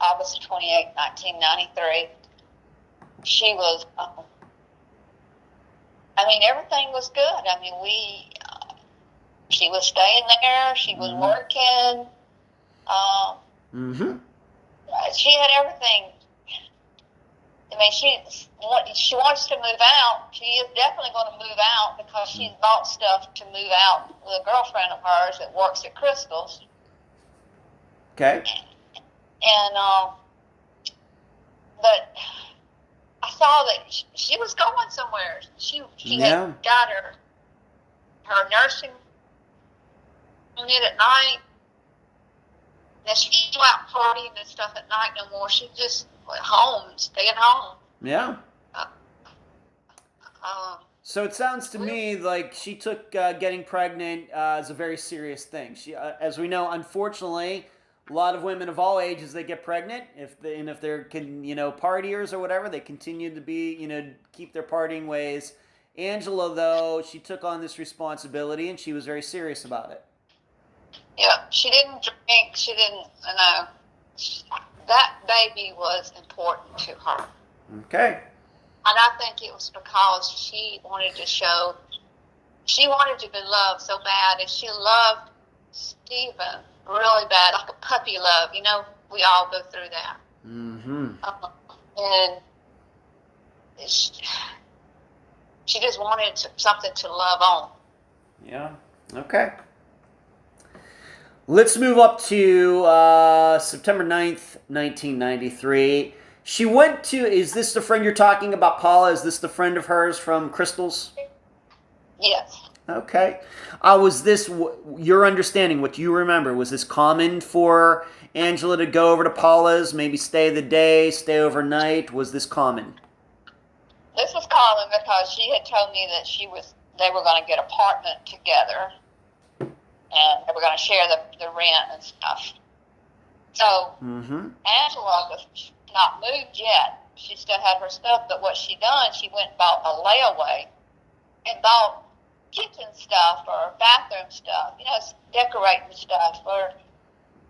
August 28, 1993. She was, everything was good. She was staying there. She was working. She had everything. She wants to move out. She is definitely going to move out because she's bought stuff to move out with a girlfriend of hers that works at Crystal's. Okay. And, but I saw that she was going somewhere. She had got her nursing unit at night. Now, she didn't go out partying and stuff at night no more. She just went home, staying home. Yeah. So it sounds to me like she took getting pregnant as a very serious thing. She, as we know, unfortunately, a lot of women of all ages, they get pregnant. If they're partiers or whatever, they continue to be, keep their partying ways. Angela, though, she took on this responsibility and she was very serious about it. Yeah, she didn't drink. She didn't, that baby was important to her. Okay. And I think it was because she wanted to be loved so bad, and she loved Stephen really bad, like a puppy love. We all go through that. And she just wanted something to love on. Yeah. Okay. Let's move up to September 9th, 1993. She went to, is this the friend you're talking about, Paula? Is this the friend of hers from Crystal's? Yes. Okay. Was this, your understanding, what you remember, was this common for Angela to go over to Paula's, maybe stay the day, stay overnight? Was this common? This was common because she had told me that they were going to get an apartment together. And they were going to share the rent and stuff. So, Angela was not moved yet. She still had her stuff, but what she done, she went and bought a layaway and bought kitchen stuff or bathroom stuff, decorating stuff.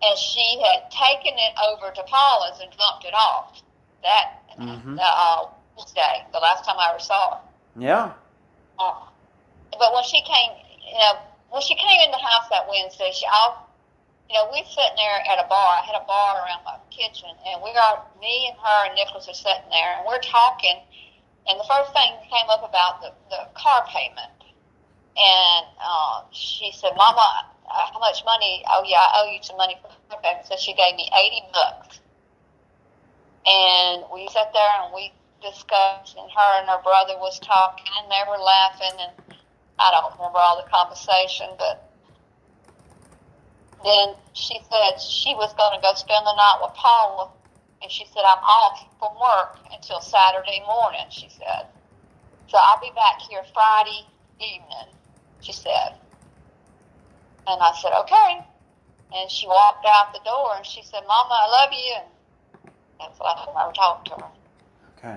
And she had taken it over to Paula's and dumped it off. That Wednesday, the last time I ever saw her. Yeah. But when she came, when she came in the house that Wednesday, we're sitting there at a bar. I had a bar around my kitchen, and me and her and Nicholas are sitting there, and we're talking, and the first thing came up about the car payment. And she said, Mama, how much money? Oh, yeah, I owe you some money for the payment. So she gave me $80. And we sat there and we discussed, and her and her brother was talking, and they were laughing, and I don't remember all the conversation, but then she said she was going to go spend the night with Paula, and she said, I'm off from work until Saturday morning, she said. So I'll be back here Friday evening, she said. And I said, okay. And she walked out the door, and she said, Mama, I love you. And that's the last time I ever talked to her. Okay.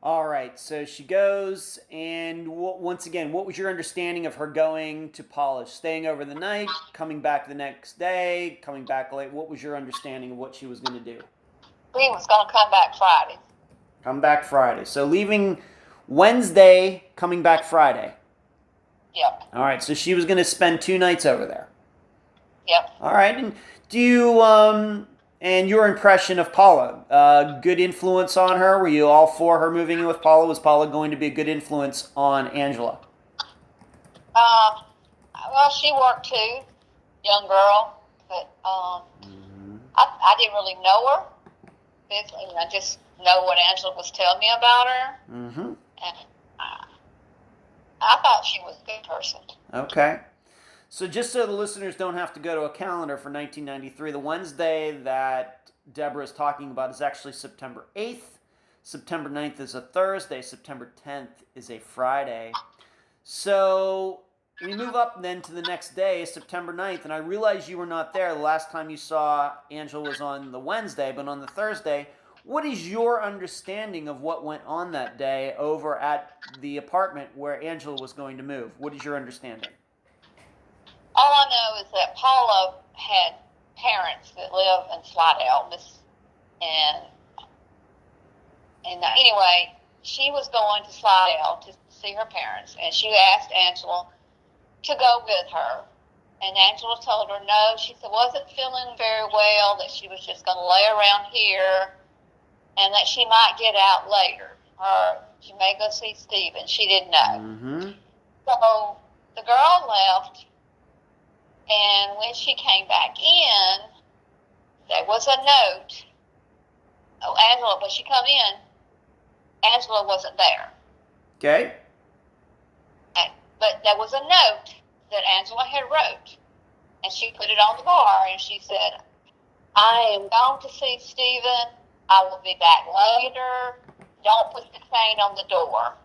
All right, so she goes, and once again, what was your understanding of her going to Paula's? Staying over the night, coming back the next day, coming back late? What was your understanding of what she was going to do? She was going to come back Friday. Come back Friday. So leaving Wednesday, coming back Friday. Yep. All right, so she was going to spend 2 nights over there. Yep. All right, and do you, and your impression of Paula, good influence on her? Were you all for her moving in with Paula? Was Paula going to be a good influence on Angela? Well, she worked too, young girl, but I didn't really know her. I just know what Angela was telling me about her. Mm-hmm. And I thought she was a good person. Okay. So just so the listeners don't have to go to a calendar for 1993, the Wednesday that Deborah is talking about is actually September 8th. September 9th is a Thursday. September 10th is a Friday. So we move up then to the next day, September 9th, and I realize you were not there. The last time you saw Angela was on the Wednesday, but on the Thursday, what is your understanding of what went on that day over at the apartment where Angela was going to move? What is your understanding? All I know is that Paula had parents that live in Slidell, and anyway, she was going to Slidell to see her parents, and she asked Angela to go with her. And Angela told her no. She said wasn't feeling very well, that she was just going to lay around here, and that she might get out later, or she may go see Stephen. She didn't know. Mm-hmm. So the girl left, and when she came back in, there was a note. Oh, Angela, when she come in, Angela wasn't there. Okay. But there was a note that Angela had wrote, and she put it on the bar, and she said, I am going to see Stephen. I will be back later. Don't put the chain on the door.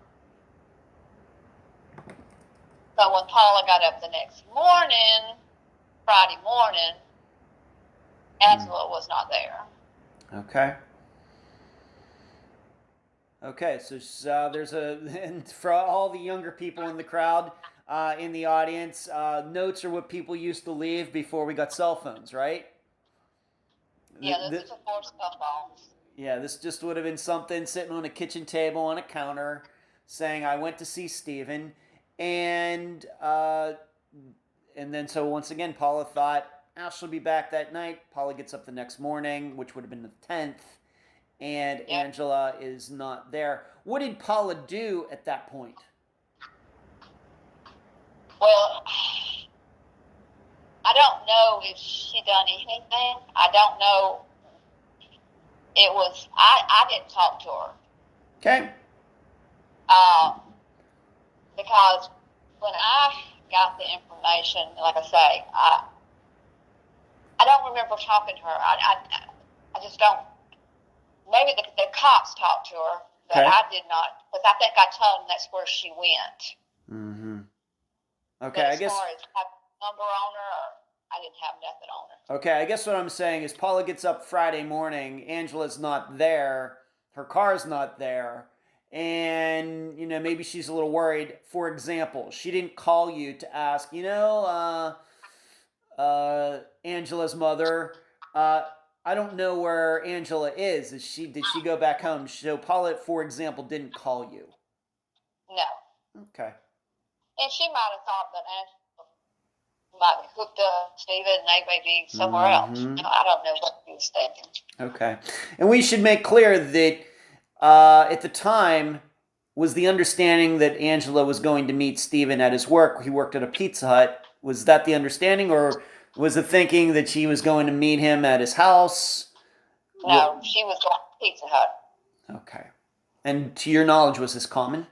So when Paula got up the next morning, Friday morning, Angela was not there. Okay. Okay, so there's and for all the younger people in the crowd, in the audience, notes are what people used to leave before we got cell phones, right? Yeah, this is before cell phones. Yeah, this just would have been something sitting on a kitchen table on a counter saying, I went to see Stephen. And then so once again, Paula thought, she'll be back that night. Paula gets up the next morning, which would have been the 10th. And yep. Angela is not there. What did Paula do at that point? Well, I don't know if she done anything. I don't know. It was, I didn't talk to her. Okay. Because when I got the information, like I say, I don't remember talking to her. I just don't. Maybe the cops talked to her, but okay. I did not, because I think I told them that's where she went. Mm-hmm. Okay, but as far as having a number on her, I didn't have nothing on her. Okay, I guess what I'm saying is Paula gets up Friday morning, Angela's not there, her car's not there, and, maybe she's a little worried. For example, she didn't call you to ask, Angela's mother, I don't know where Angela is. Did she go back home? So Paula, for example, didn't call you. No. Okay. And she might have thought that Angela might be hooked up Stephen and they may be somewhere else. I don't know what he was thinking. Okay. And we should make clear that at the time was the understanding that Angela was going to meet Stephen at his work. He worked at a Pizza Hut Was that the understanding, or was it thinking that she was going to meet him at his house? No, she was going to Pizza Hut. Okay. And to your knowledge, was this common?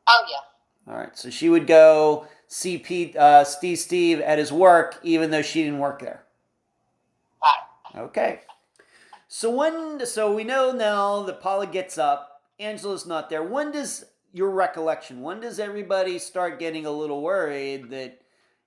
Oh, yeah. All right. So she would go see Steve at his work, even though she didn't work there. Right. Okay. So we know now that Paula gets up, Angela's not there. When does everybody start getting a little worried that,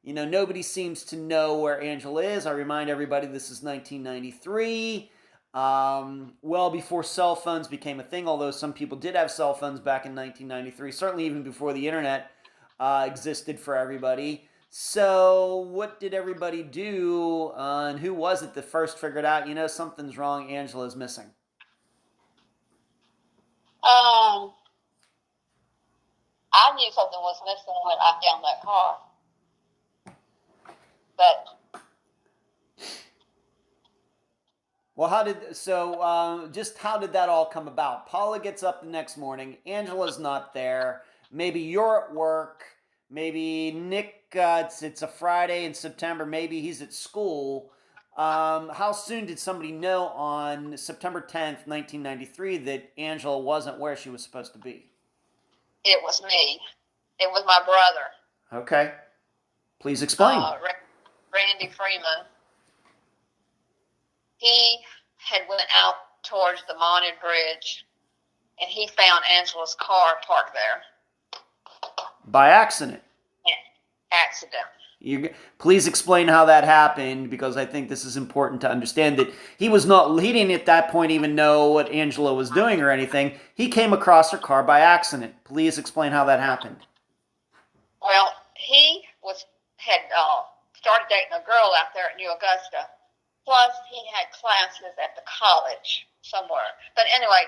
nobody seems to know where Angela is? I remind everybody this is 1993, well before cell phones became a thing, although some people did have cell phones back in 1993, certainly even before the internet existed for everybody. So what did everybody do, and who was it that first figured out, something's wrong, Angela's missing? I knew something was missing when I found that car. But well, how did that all come about? Paula gets up the next morning. Angela's not there. Maybe you're at work. Maybe Nick, it's a Friday in September. Maybe he's at school. How soon did somebody know on September 10th, 1993, that Angela wasn't where she was supposed to be? it was me. It was my brother. Okay. Please explain. Randy Freeman. He had went out towards the Mounted Bridge, and he found Angela's car parked there. By accident? Yeah, accident. Please explain how that happened, because I think this is important to understand that he didn't at that point even know what Angela was doing or anything. He came across her car by accident. Please explain how that happened. Well, he had started dating a girl out there at New Augusta. Plus, he had classes at the college somewhere. But anyway,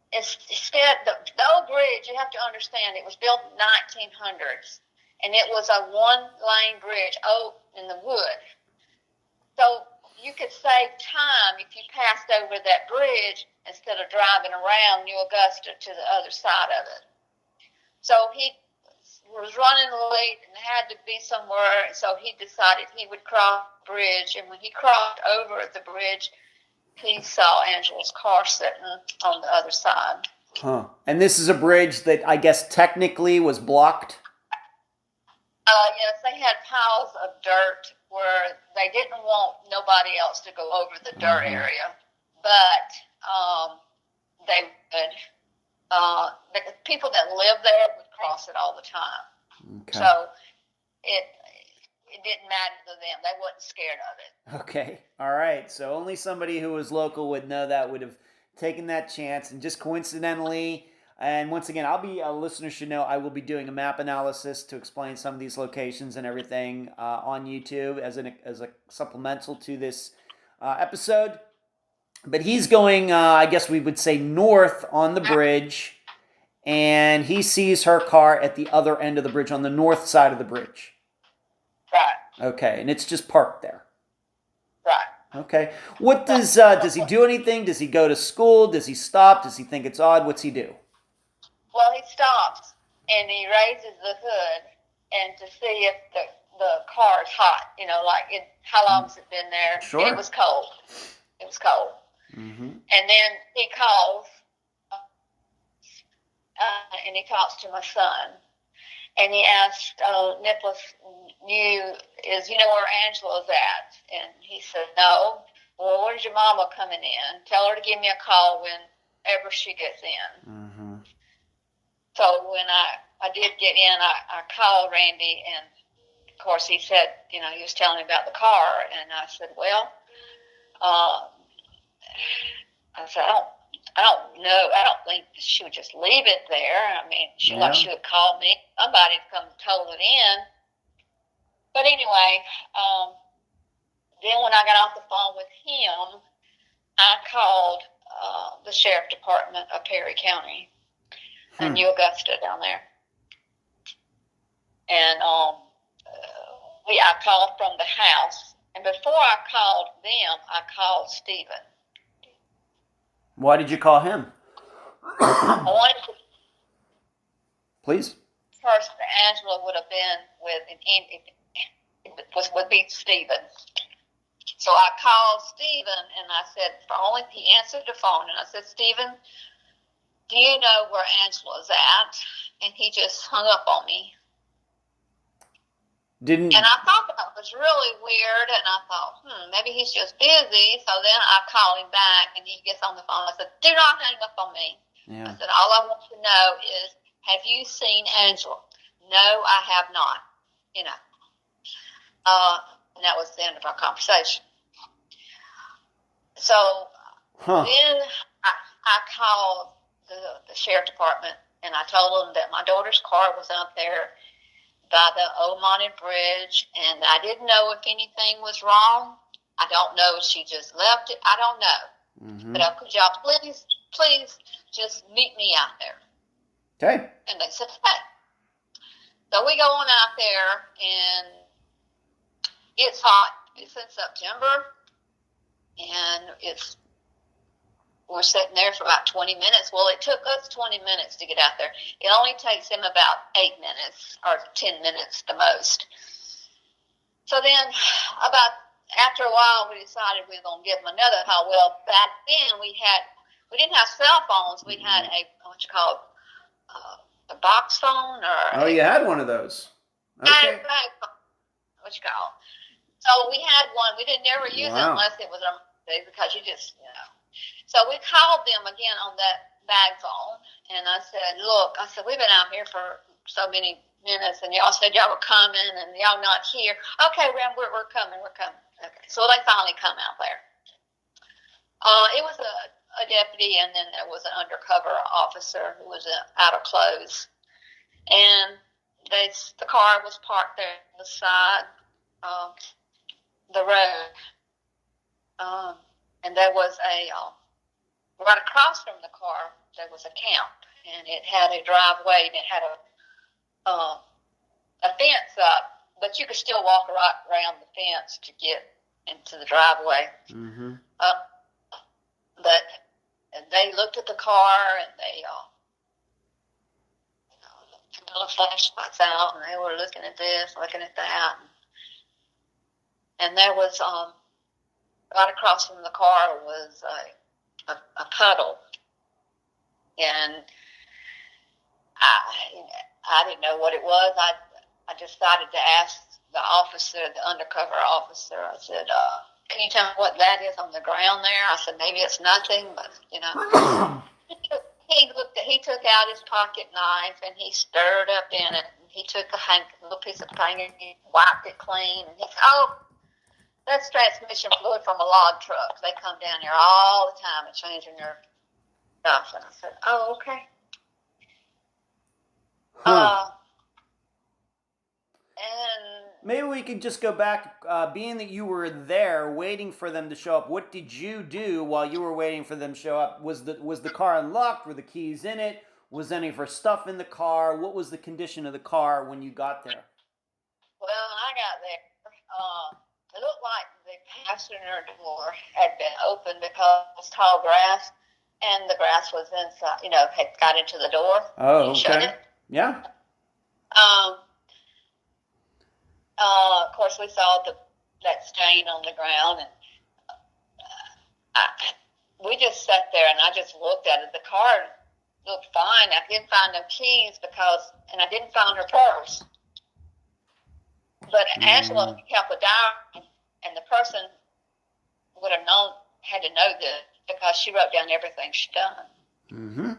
instead, the old bridge, you have to understand, it was built in the 1900s. And it was a one-lane bridge in the wood. So you could save time if you passed over that bridge instead of driving around New Augusta to the other side of it. So he was running late and had to be somewhere, so he decided he would cross the bridge. And when he crossed over the bridge, he saw Angela's car sitting on the other side. Huh. And this is a bridge that I guess technically was blocked? Yes, they had piles of dirt where they didn't want nobody else to go over the dirt area. But they would, the people that lived there would cross it all the time. Okay. So it didn't matter to them. They wasn't scared of it. Okay. All right. So only somebody who was local would know that, would have taken that chance. And just coincidentally, and once again, listeners should know, I will be doing a map analysis to explain some of these locations and everything on YouTube as a supplemental to this episode. But he's going, I guess we would say, north on the bridge, and he sees her car at the other end of the bridge, on the north side of the bridge. Right. Okay, and it's just parked there. Right. Okay. What does he do anything? Does he go to school? Does he stop? Does he think it's odd? What's he do? Well, he stops and he raises the hood and to see if the car is hot. How long has it been there? Sure. And it was cold. It was cold. Mm-hmm. And then he calls, and he talks to my son, and he asked Nicholas, "You know where Angela's at?" And he said, "No." "Well, where's your mama coming in? Tell her to give me a call whenever she gets in." Mm-hmm. So when I did get in, I called Randy, and of course he said, he was telling me about the car, and I said, well, I said, I don't know. I don't think she would just leave it there. I mean, she would call me. Somebody would come and tow it in. But anyway, then when I got off the phone with him, I called the sheriff department of Perry County. In New Augusta down there. And I called from the house. And before I called them, I called Stephen. Why did you call him? I wanted to Please. person that Angela would have been with would be Stephen. So I called Stephen and I said, he answered the phone and I said, Stephen, do you know where Angela's at? And he just hung up on me. And I thought that was really weird, and I thought, maybe he's just busy. So then I called him back, and he gets on the phone. I said, do not hang up on me. Yeah. I said, all I want to know is, have you seen Angela? No, I have not. And that was the end of our conversation. So then I called the sheriff department, and I told them that my daughter's car was out there by the Old Mountain Bridge, and I didn't know if anything was wrong. I don't know if she just left it. I don't know. Mm-hmm. But could y'all please just meet me out there? Okay. And they said, hey. So we go on out there, and it's hot. It's in September, and we're sitting there for about 20 minutes. Well, it took us 20 minutes to get out there. It only takes them about 8 minutes or 10 minutes the most. So then after a while, we decided we were going to give them another call. Well, back then we didn't have cell phones. We had a box phone you had one of those. Okay. What you call it. So we had one. We didn't never use it unless it was because you just, So we called them again on that bag phone, and I said, look, we've been out here for so many minutes, and y'all said y'all were coming, and y'all not here. Okay, we're coming. Okay, so they finally come out there. It was a deputy, and then there was an undercover officer who was out of clothes, and the car was parked there on the side of the road, and there was right across from the car, there was a camp, and it had a driveway, and it had a fence up, but you could still walk right around the fence to get into the driveway. Mm-hmm. And they looked at the car, and they took the little flashlights out, and they were looking at this, looking at that, and there was right across from the car was a puddle, and I didn't know what it was. I decided to ask the undercover officer. I said, "Can you tell me what that is on the ground there?" I said, "Maybe it's nothing, but He took out his pocket knife and he stirred up in it. And he took a little piece of paint and he wiped it clean. And he said, "Oh, that's transmission fluid from a log truck. They come down here all the time and changing their stuff." And I said, "Oh, okay." And maybe we could just go back, being that you were there waiting for them to show up. What did you do while you were waiting for them to show up? Was the car unlocked? Were the keys in it? Was any of her stuff in the car? What was the condition of the car when you got there? Well, when I got there, it looked like the passenger door had been opened because it was tall grass, and the grass was inside, had got into the door. Oh, okay. Shut it. Yeah. Of course, we saw that stain on the ground, and we just sat there, and I just looked at it. The car looked fine. I didn't find no keys and I didn't find her purse. But Angela kept a diary, and the person would have had to know this because she wrote down everything she done. Mm-hmm.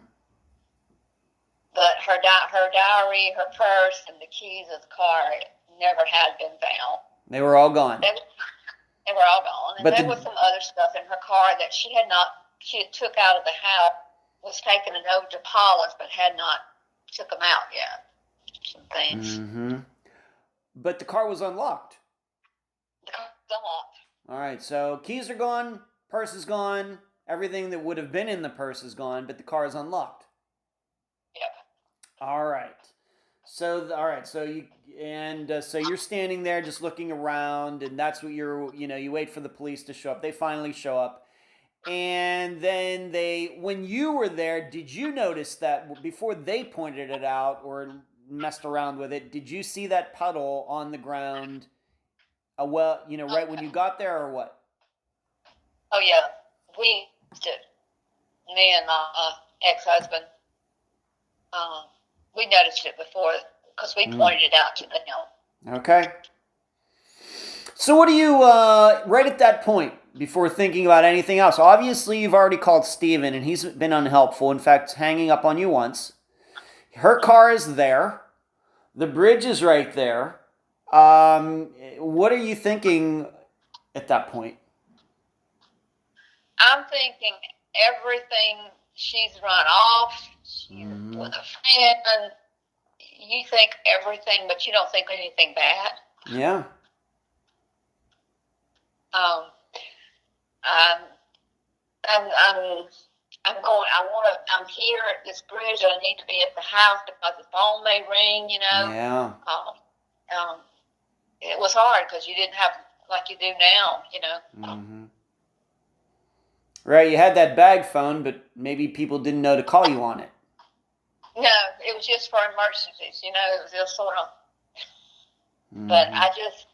But her diary, her purse, and the keys of the car never had been found. They were all gone. They were all gone. And there was some other stuff in her car that she had took out of the house, was taken over to polish, but had not took them out yet. Some things. Mm-hmm. But the car was unlocked. The car was unlocked. All right, so keys are gone, purse is gone, everything that would have been in the purse is gone, but the car is unlocked. Yep. All right. So you're standing there just looking around, and that's what you wait for the police to show up. They finally show up, And then when you were there, did you notice that before they pointed it out or messed around with it, did you see that puddle on the ground? Right when you got there, or what? Oh yeah, we did. Me and my ex-husband, we noticed it before because we pointed it out to them. Okay. So what do you, right at that point, before thinking about anything else? Obviously, you've already called Steven, and he's been unhelpful. In fact, hanging up on you once. Her car is there. The bridge is right there. What are you thinking at that point? I'm thinking everything she's run off. She's with a friend. You think everything, but you don't think anything bad. Yeah. I'm here at this bridge. I need to be at the house because the phone may ring, Yeah. It was hard because you didn't have like you do now, Mm-hmm. Right, you had that bag phone, but maybe people didn't know to call you on it. No, it was just for emergencies, it was just sort of, but I just...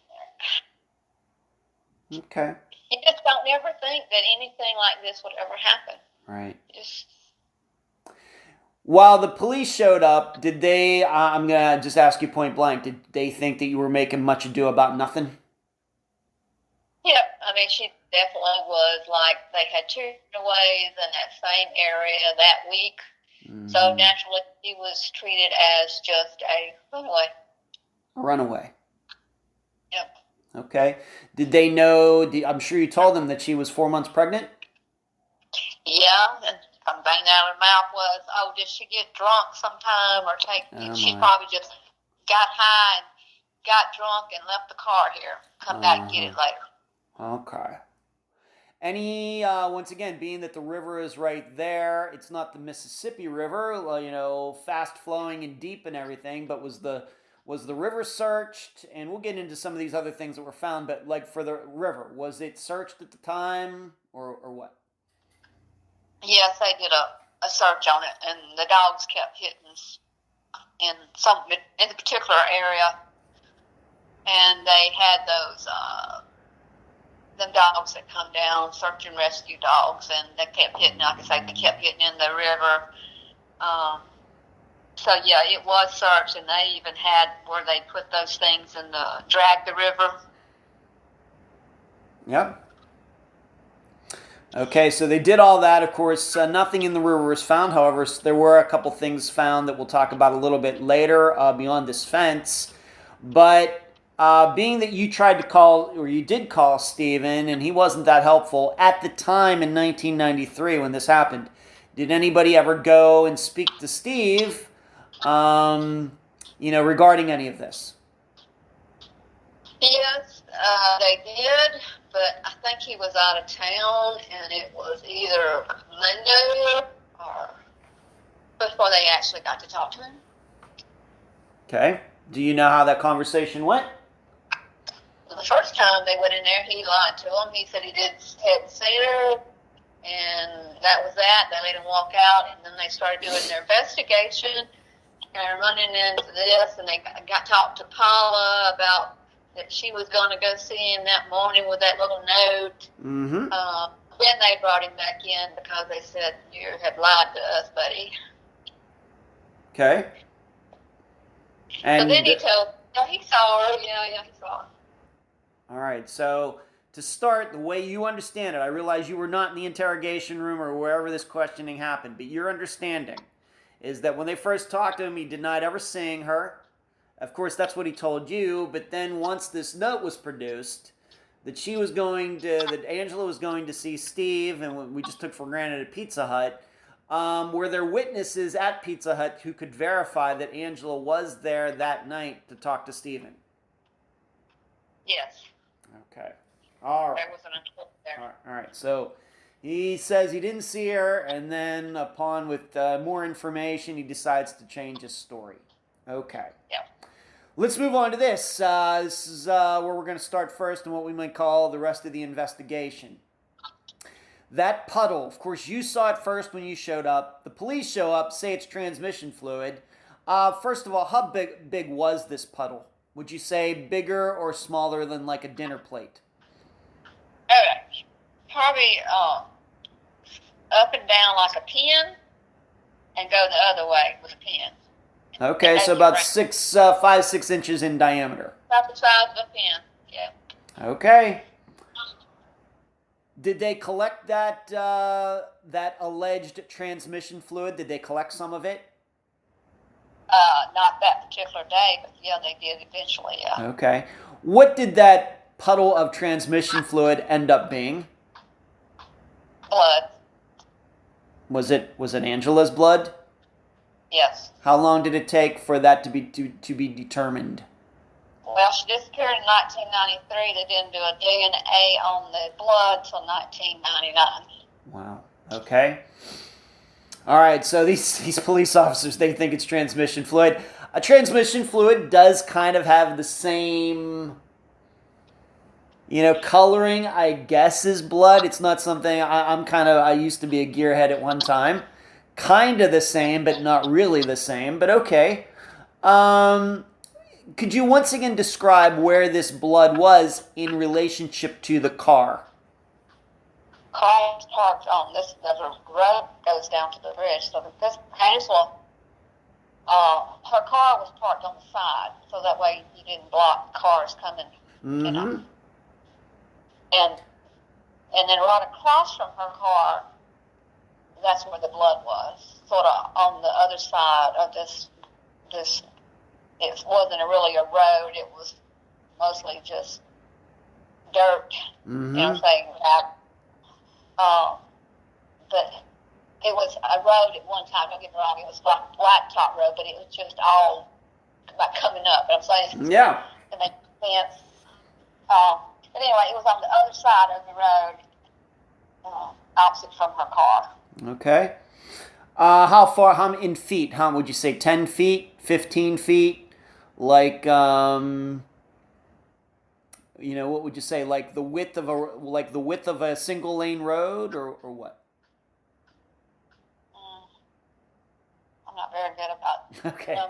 Okay. You just don't ever think that anything like this would ever happen. Right. Just... While the police showed up, did they, I'm going to just ask you point blank, did they think that you were making much ado about nothing? Yeah, I mean, she definitely was. Like, they had two runaways in that same area that week. Mm-hmm. So naturally, she was treated as just a runaway. A runaway. Yep. Okay. Did they know, I'm sure you told them that she was 4 months pregnant? Yeah, and something out of her mouth was, did she get drunk sometime or she probably just got high and got drunk and left the car here. Come back and get it later. Okay. Any, once again, being that the river is right there, it's not the Mississippi River, fast flowing and deep and everything, but was the river searched? And we'll get into some of these other things that were found, but like for the river, was it searched at the time or what? Yes, they did a search on it, and the dogs kept hitting in the particular area, and they had those them dogs that come down, search and rescue dogs, and they kept hitting. Like I say, they kept hitting in the river. So yeah, it was searched, and they even had where they put those things in drag the river. Yep. Okay, so they did all that. Of course, nothing in the river was found. However, there were a couple things found that we'll talk about a little bit later beyond this fence. But being that you tried to call, or you did call Steven, and he wasn't that helpful at the time in 1993 when this happened, did anybody ever go and speak to Steve, regarding any of this? Yes, they did. But I think he was out of town, and it was either Monday or before they actually got to talk to him. Okay. Do you know how that conversation went? The first time they went in there, he lied to him. He said he hadn't seen her, and that was that. They let him walk out, and then they started doing their investigation and running into this, and they got talked to Paula about that she was going to go see him that morning with that little note. Mm-hmm. Then they brought him back in because they said, you have lied to us, buddy. Okay. And so then he told, he saw her. Yeah, he saw her. All right, so to start, the way you understand it, I realize you were not in the interrogation room or wherever this questioning happened, but your understanding is that when they first talked to him, he denied ever seeing her. Of course, that's what he told you, but then once this note was produced, that Angela was going to see Steve, and we just took for granted at Pizza Hut, were there witnesses at Pizza Hut who could verify that Angela was there that night to talk to Steven? Yes. Okay. All right. There was an interpreter there. All right. So he says he didn't see her, and then with more information, he decides to change his story. Okay. Yeah. Let's move on to this. This is where we're going to start first and what we might call the rest of the investigation. That puddle, of course, you saw it first when you showed up. The police show up, say it's transmission fluid. First of all, how big was this puddle? Would you say bigger or smaller than like a dinner plate? Probably up and down like a pin, and go the other way with a pin. Okay, so about 5-6 inches in diameter. About the size of a pin, yeah. Okay. Did they collect that alleged transmission fluid? Did they collect some of it? Not that particular day, but yeah, they did eventually, yeah. Okay. What did that puddle of transmission fluid end up being? Blood. Was it Angela's blood? Yes. How long did it take for that to be determined? Well, she disappeared in 1993. They didn't do a DNA on the blood till 1999. Wow. Okay. All right. So these police officers, they think it's transmission fluid. A transmission fluid does kind of have the same, coloring, I guess, as blood. It's not something I used to be a gearhead at one time. Kind of the same, but not really the same. But okay. Could you once again describe where this blood was in relationship to the car? Car was parked on this. There's a road that goes down to the bridge. So this Angela, her car was parked on the side, so that way you didn't block cars coming. Mm-hmm. And then right across from her car, that's where the blood was, sort of on the other side of this. It wasn't really a road. It was mostly just dirt. Mm-hmm. You know what I'm saying? But it was a road at one time. Don't get me wrong. It was like a blacktop road, but it was just all about coming up. You know what I'm saying? Yeah. To make sense. But anyway, it was on the other side of the road, opposite from her car. Okay. How far? How in feet? How would you say? 10 feet? 15 feet? Like, what would you say? Like the width of a single lane road, or what? I'm not very good about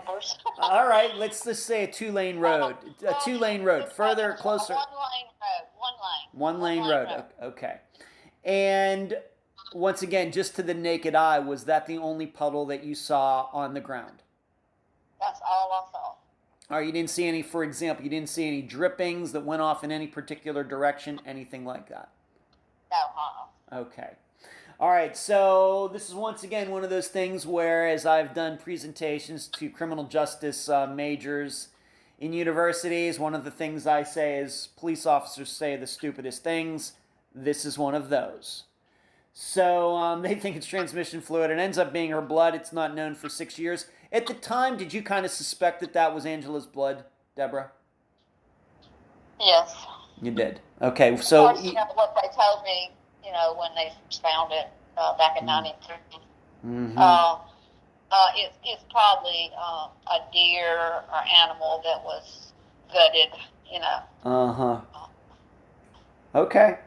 numbers. All right, let's just say a 2-lane road. A 2-lane road. Further, closer. One lane road. Okay. And once again, just to the naked eye, was that the only puddle that you saw on the ground? That's all I saw. Or you didn't see any, for example, you didn't see any drippings that went off in any particular direction, anything like that? No, Okay. All right, so this is once again one of those things where, as I've done presentations to criminal justice majors in universities, one of the things I say is police officers say the stupidest things. This is one of those. So they think it's transmission fluid. It ends up being her blood. It's not known for 6 years. At the time, did you kind of suspect that was Angela's blood, Deborah? Yes. You did. Okay, so... Of course, what they told me, when they first found it back in 93. Mm-hmm. It's probably a deer or animal that was gutted, Uh-huh. Okay.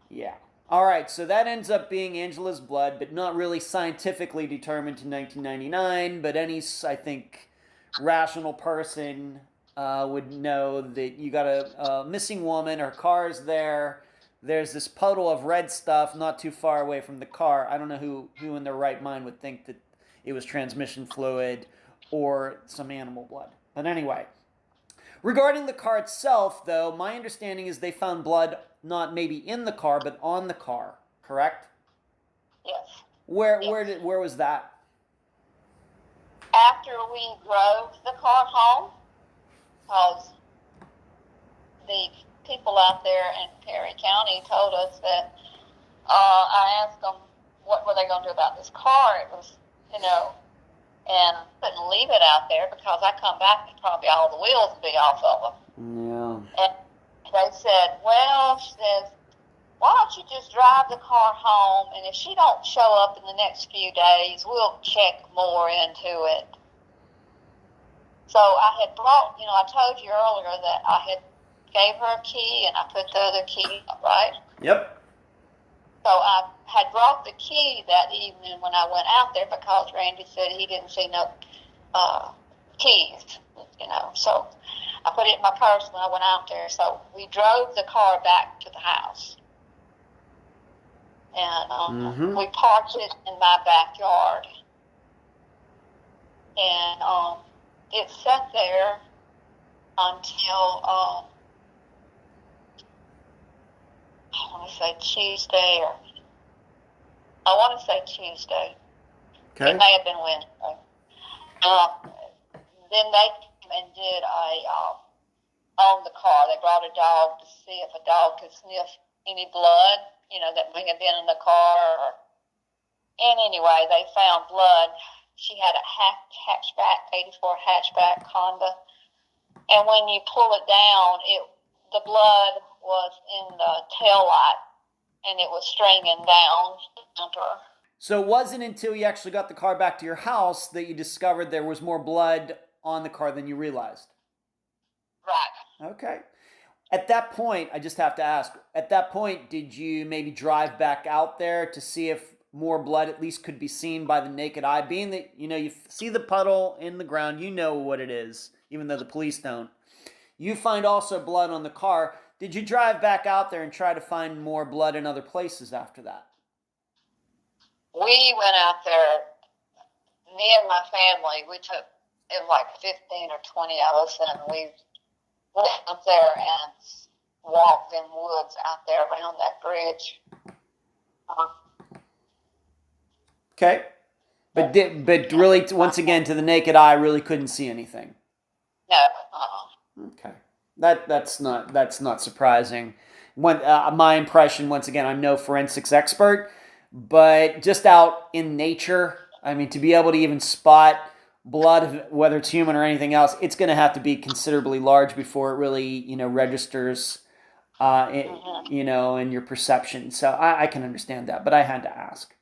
Yeah. All right, so that ends up being Angela's blood, but not really scientifically determined to 1999, but any, I think, rational person would know that you got a missing woman, her car's there, there's this puddle of red stuff not too far away from the car. I don't know who in their right mind would think that it was transmission fluid or some animal blood. But anyway, regarding the car itself, though, my understanding is they found blood not maybe in the car, but on the car, correct? Yes. Where was that? After we drove the car home, because the people out there in Perry County told us that I asked them what were they going to do about this car. It was, and couldn't leave it out there because I come back and probably all the wheels would be off of them. Yeah. And they said, well, she says, why don't you just drive the car home, and if she don't show up in the next few days, we'll check more into it. So I had brought, I told you earlier that I had gave her a key, and I put the other key up, right? Yep. So I had brought the key that evening when I went out there because Randy said he didn't see no keys, So I put it in my purse when I went out there. So we drove the car back to the house. And we parked it in my backyard. And it sat there until, I want to say Tuesday. Okay. It may have been Wednesday. Then they came and did on the car. They brought a dog to see if a dog could sniff any blood, that may have been in the car. And anyway, they found blood. She had a hatchback, 84 hatchback Honda. And when you pull it down, the blood was in the tail light, and it was stringing down to her. So it wasn't until you actually got the car back to your house that you discovered there was more blood on the car than you realized? Right. Okay. At that point, I just have to ask, at that point, did you maybe drive back out there to see if more blood at least could be seen by the naked eye? Being that, you see the puddle in the ground, you know what it is, even though the police don't. You find also blood on the car. Did you drive back out there and try to find more blood in other places after that? We went out there, me and my family, it was like 15 or 20 of us, and we went up there and walked in woods out there around that bridge. Okay. But really, once again, to the naked eye, really couldn't see anything. No. Okay. That's not surprising. My impression, once again, I'm no forensics expert, but just out in nature, I mean, to be able to even spot blood, whether it's human or anything else, it's going to have to be considerably large before it really, registers, in your perception. So I can understand that, but I had to ask.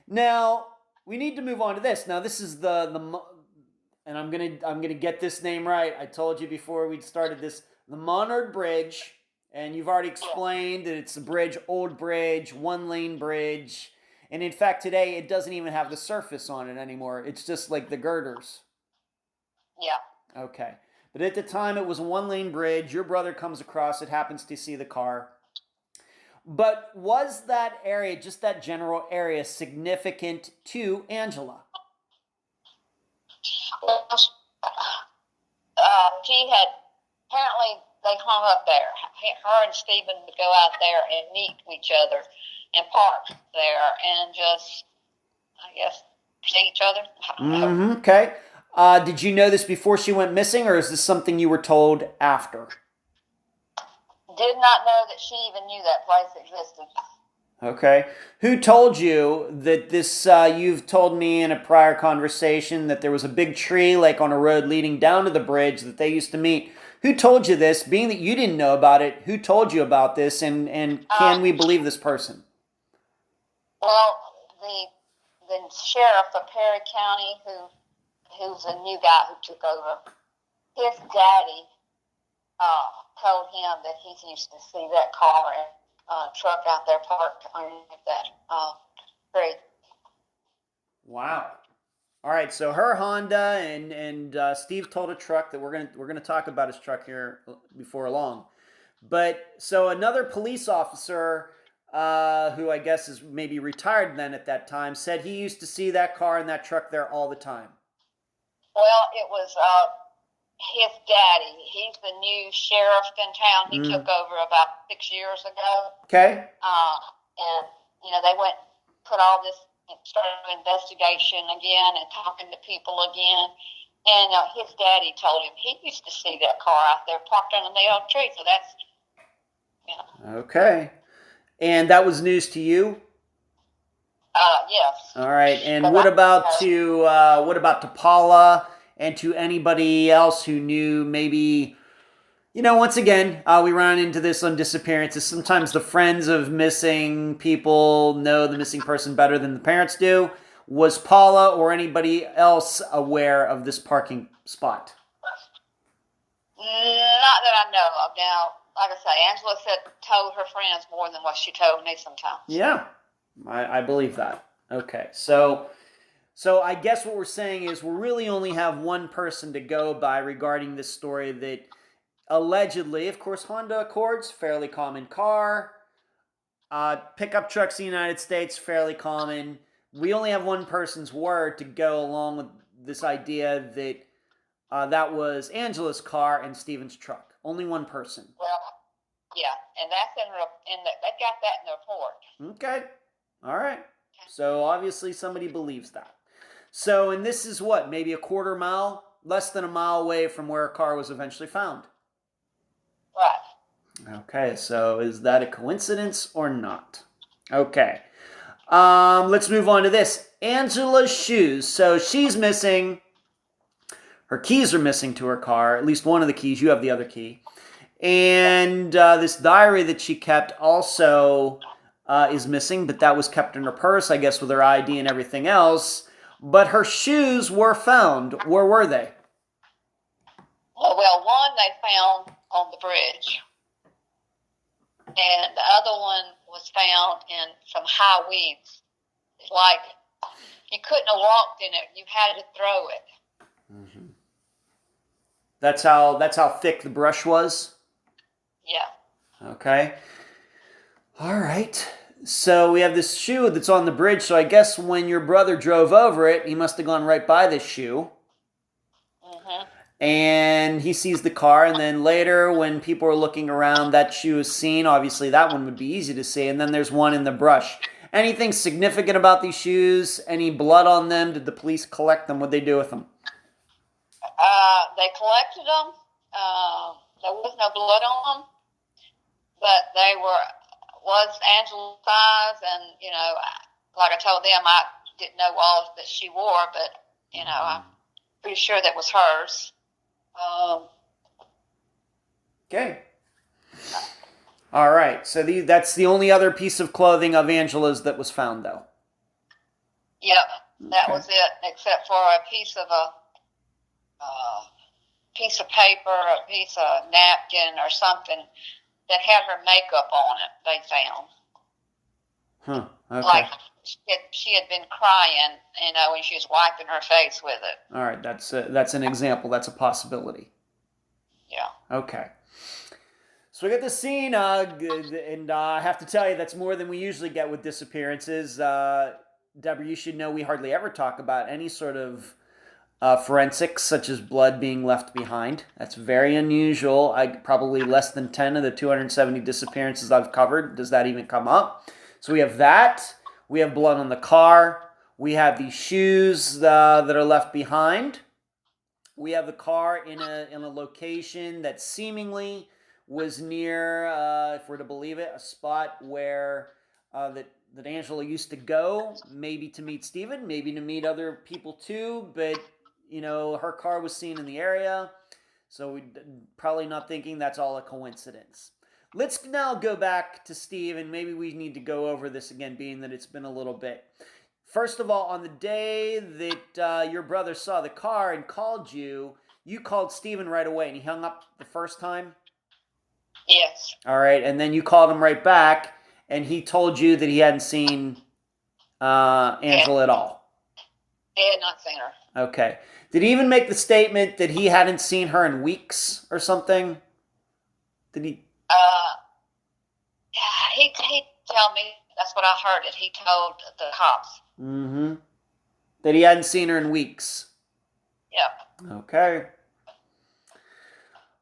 Now we need to move on to this. Now this is and I'm gonna get this name right. I told you before we started this, the Monard Bridge, and you've already explained that it's a bridge, old bridge, 1-lane bridge. And in fact, today it doesn't even have the surface on it anymore. It's just like the girders. Yeah. Okay. But at the time, it was a 1-lane bridge. Your brother comes across it, happens to see the car. But was that area, just that general area, significant to Angela? Well, apparently they hung up there. Her and Stephen would go out there and meet each other and park there and just, I guess, see each other. I don't know. Okay. Did you know this before she went missing, or is this something you were told after? Did not know that she even knew that place existed. Okay. Who told you that this, you've told me in a prior conversation that there was a big tree like on a road leading down to the bridge that they used to meet. Who told you this? Being that you didn't know about it, who told you about this, and can we believe this person? Well, the sheriff of Perry County, who's a new guy who took over, his daddy told him that he used to see that car and truck out there parked underneath that tree. Wow. All right, so her Honda and Steve told a truck that we're gonna talk about his truck here before long. But so another police officer who I guess is maybe retired then at that time said he used to see that car and that truck there all the time. Well, it was his daddy. He's the new sheriff in town. He took over about 6 years ago. Okay. And they went put all this. Started an investigation again and talking to people again. And his daddy told him he used to see that car out there parked under the old tree. So that's, Okay. And that was news to you? Yes. All right. And what about to Paula and to anybody else who knew maybe, once again, we run into this on disappearances. Sometimes the friends of missing people know the missing person better than the parents do. Was Paula or anybody else aware of this parking spot? Not that I know of. Now, like I say, Angela told her friends more than what she told me sometimes. Yeah. I believe that. Okay, so I guess what we're saying is we really only have one person to go by regarding this story that allegedly, of course, Honda Accords, fairly common car. Pickup trucks in the United States, fairly common. We only have one person's word to go along with this idea that that was Angela's car and Stephen's truck. Only one person. Well, yeah, and that's they got that in the report. Okay. All right. So obviously somebody believes that. So, and this is what, maybe a quarter mile, less than a mile away from where a car was eventually found. Right. Okay, so is that a coincidence or not? Okay. Let's move on to this. Angela's shoes. So she's missing. Her keys are missing to her car. At least one of the keys. You have the other key. And this diary that she kept also is missing, but that was kept in her purse, I guess, with her ID and everything else. But her shoes were found. Where were they? Well, one they found on the bridge, and the other one was found in some high weeds. It's like you couldn't have walked in it; you had to throw it. Mm-hmm. That's how thick the brush was. Yeah. Okay. All right. So we have this shoe that's on the bridge. So I guess when your brother drove over it, he must have gone right by this shoe. Mm-hmm. And he sees the car. And then later, when people are looking around, that shoe is seen. Obviously, that one would be easy to see. And then there's one in the brush. Anything significant about these shoes? Any blood on them? Did the police collect them? What'd they do with them? They collected them. There was no blood on them, but they was Angela's size, and like I told them, I didn't know all that she wore, but I'm pretty sure that was hers. Okay. All right. So that's the only other piece of clothing of Angela's that was found, though. Yep, that was it, except for a piece of paper, a piece of napkin, or something that had her makeup on it. They found. Huh. Okay. Like she had been crying, when she was wiping her face with it. All right. That's an example. That's a possibility. Yeah. Okay. So we got this scene, and I have to tell you, that's more than we usually get with disappearances. Deborah, you should know we hardly ever talk about any sort of forensics, such as blood being left behind. That's very unusual. Probably less than 10 of the 270 disappearances I've covered does that even come up. So we have that. We have blood on the car. We have these shoes that are left behind. We have the car in a location that seemingly was near, if we're to believe it, a spot where that Angela used to go, maybe to meet Stephen, maybe to meet other people too, but her car was seen in the area, so we're probably not thinking that's all a coincidence. Let's now go back to Steve, and maybe we need to go over this again, being that it's been a little bit. First of all, on the day that your brother saw the car and called you, you called Stephen right away, and he hung up the first time? Yes. All right, and then you called him right back, and he told you that he hadn't seen Angela at all? He had not seen her. Okay. Did he even make the statement that he hadn't seen her in weeks or something? Did he? He told me, that's what I heard, it. He told the cops. Mm-hmm. That he hadn't seen her in weeks. Yep. Okay.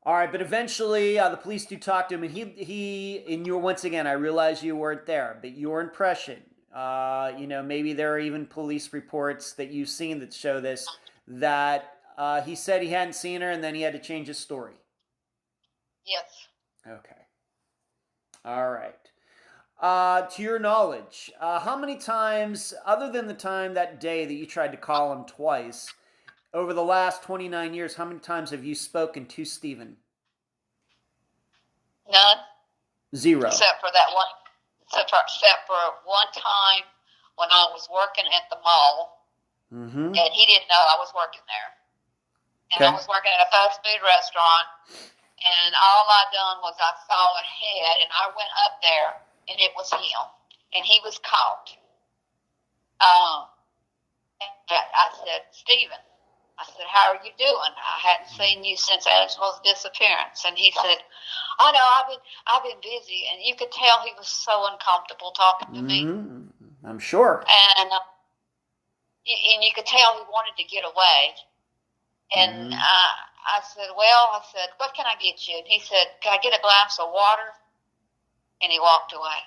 All right, but eventually the police do talk to him, and he and you, once again, I realize you weren't there, but your impression, maybe there are even police reports that you've seen that show this, that he said he hadn't seen her, and then he had to change his story. Yes. Okay. All right. To your knowledge, how many times, other than the time that day that you tried to call him twice, over the last 29 years, how many times have you spoken to Stephen? None. 0. Except for one time when I was working at the mall, Mm-hmm. and he didn't know I was working there. And Okay. I was working at a fast food restaurant, and all I done was I saw a head, and I went up there, and it was him, and he was caught. Um, I said, Stephen, I said, how are you doing? I hadn't seen you since Angela's disappearance. And he said, oh no, I've been busy. And you could tell he was so uncomfortable talking to me. I'm sure. And you could tell he wanted to get away. And I said, what can I get you? And he said, can I get a glass of water? And he walked away.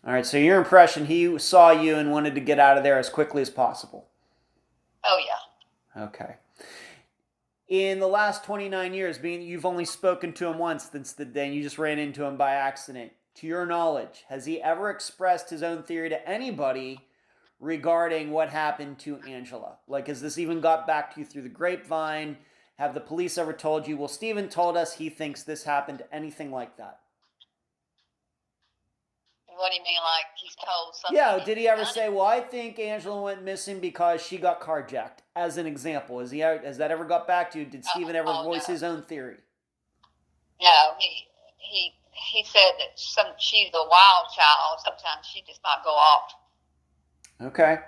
All right, so your impression, he saw you and wanted to get out of there as quickly as possible. Oh, yeah. Okay. In the last 29 years, being that you've only spoken to him once since the day you just ran into him by accident, to your knowledge, has he ever expressed his own theory to anybody regarding what happened to Angela? Like, has this even got back to you through the grapevine? Have the police ever told you, well, Stephen told us he thinks this happened? Anything like that? What do you mean, like he's told something? Yeah, did he ever say, well, I think Angela went missing because she got carjacked, as an example? Has that ever got back to you? Did Stephen ever voice his own theory? No, he said that she's a wild child. Sometimes she does not go off. Okay.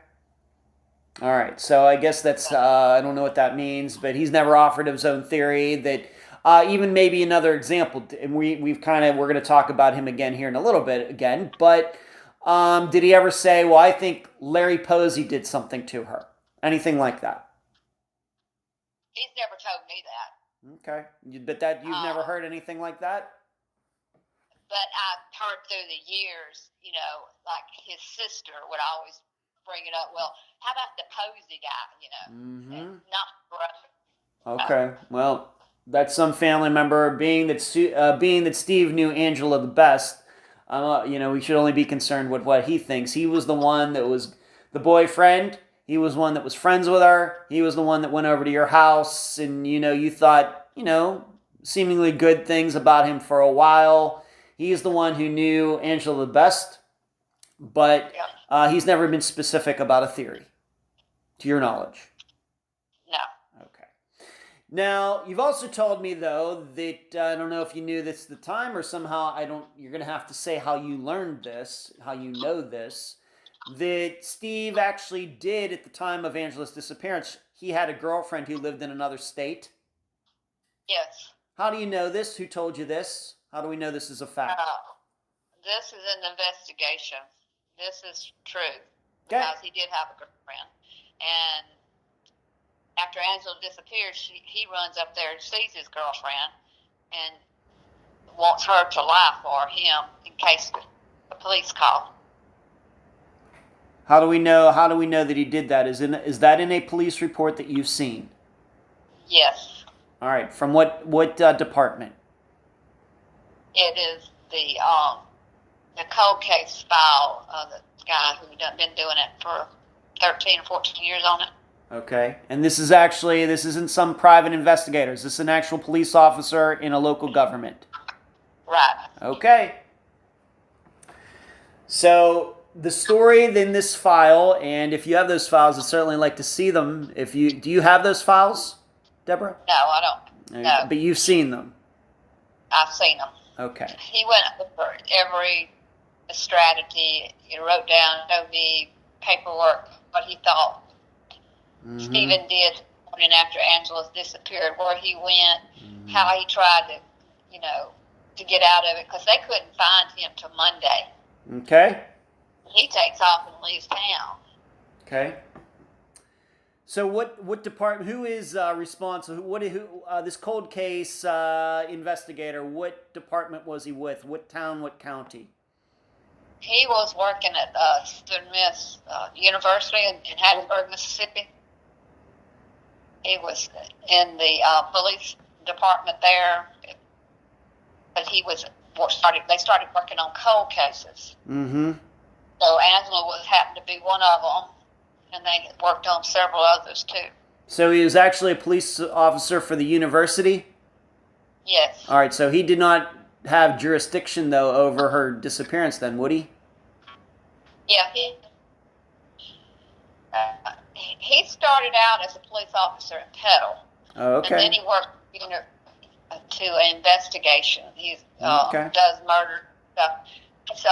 All right, so I guess that's, I don't know what that means, but he's never offered his own theory that... even maybe another example, and we're going to talk about him again here in a little bit again, but did he ever say, well, I think Larry Posey did something to her? Anything like that? He's never told me that. Okay. But you've never heard anything like that? But I've heard through the years, like his sister would always bring it up. Well, how about the Posey guy, and not brother. Okay, well... That's some family member. Being that Steve knew Angela the best, we should only be concerned with what he thinks. He was the one that was the boyfriend. He was one that was friends with her. He was the one that went over to your house, and you thought seemingly good things about him for a while. He's the one who knew Angela the best, but he's never been specific about a theory, to your knowledge. Now, you've also told me, though, that I don't know if you knew this at the time or somehow you're going to have to say how you learned this, how you know this, that Steve actually did at the time of Angela's disappearance. He had a girlfriend who lived in another state. Yes. How do you know this? Who told you this? How do we know this is a fact? This is an investigation. This is true. Okay. Because he did have a girlfriend. And after Angela disappears, he runs up there and sees his girlfriend and wants her to lie for him in case the police call. How do we know that he did that? Is that in a police report that you've seen? Yes. All right. From what department? It is the cold case file of the guy who done been doing it for 13 or 14 years on it. Okay. And this isn't some private investigator. Is this an actual police officer in a local government? Right. Okay. So the story in this file, and if you have those files, I'd certainly like to see them. Do you have those files, Deborah? No, I don't. No. But you've seen them. I've seen them. Okay. He went over every strategy. He wrote down the paperwork, what he thought Stephen did morning after Angela's disappeared, where he went, how he tried to get out of it, because they couldn't find him till Monday. Okay. He takes off and leaves town. Okay. So what department? Who is responsible? This cold case investigator? What department was he with? What town? What county? He was working at Southern Miss University in Hattiesburg, Mississippi. He was in the police department there, but they started working on cold cases. Mm-hmm. So Angela happened to be one of them, and they worked on several others too. So he was actually a police officer for the university? Yes. All right, so he did not have jurisdiction, though, over her disappearance then, would he? Yeah, he started out as a police officer in Petal. Oh, okay. And then he worked to an investigation. He does murder stuff. So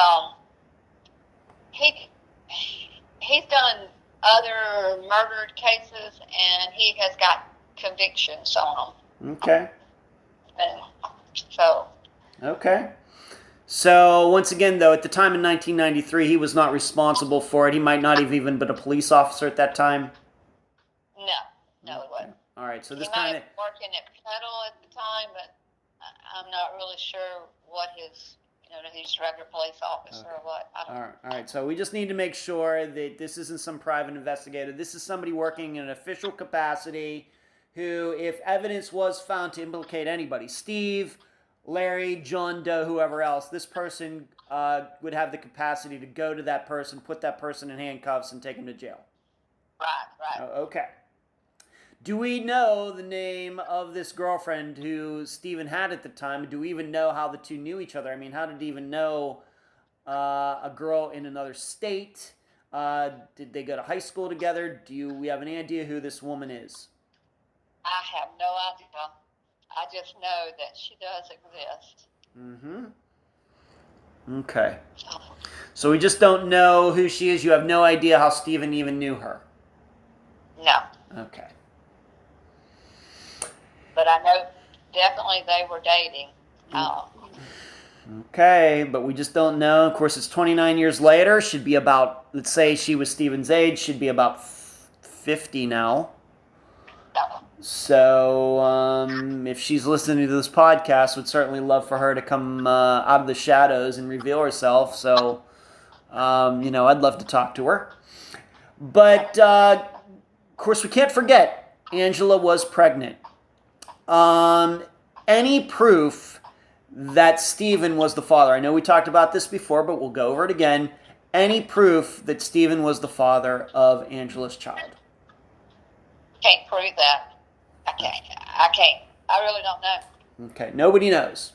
he's done other murder cases, and he has got convictions on them. Okay. And so. Okay. So, once again, though, at the time in 1993, he was not responsible for it. He might not have even been a police officer at that time? No, it wasn't. All right, so this he might kind of... have been working at Petal at the time, but I'm not really sure what his, he's a regular police officer or what. I don't know. All right, so we just need to make sure that this isn't some private investigator. This is somebody working in an official capacity who, if evidence was found to implicate anybody, Steve, Larry, John Doe, whoever else, this person would have the capacity to go to that person, put that person in handcuffs, and take him to jail. Right. Okay. Do we know the name of this girlfriend who Stephen had at the time? Do we even know how the two knew each other? I mean, how did he even know a girl in another state? Did they go to high school together? Do we have any idea who this woman is? I have no idea. I just know that she does exist. Mm-hmm. Okay. So we just don't know who she is. You have no idea how Stephen even knew her? No. Okay. But I know definitely they were dating. Okay, but we just don't know. Of course, it's 29 years later. Should be about, let's say she was Stephen's age, should be about 50 now. So, if she's listening to this podcast, would certainly love for her to come out of the shadows and reveal herself. So, I'd love to talk to her. But, of course, we can't forget, Angela was pregnant. Any proof that Stephen was the father? I know we talked about this before, but we'll go over it again. Any proof that Stephen was the father of Angela's child? Can't prove that. I can't. I really don't know. Okay, nobody knows.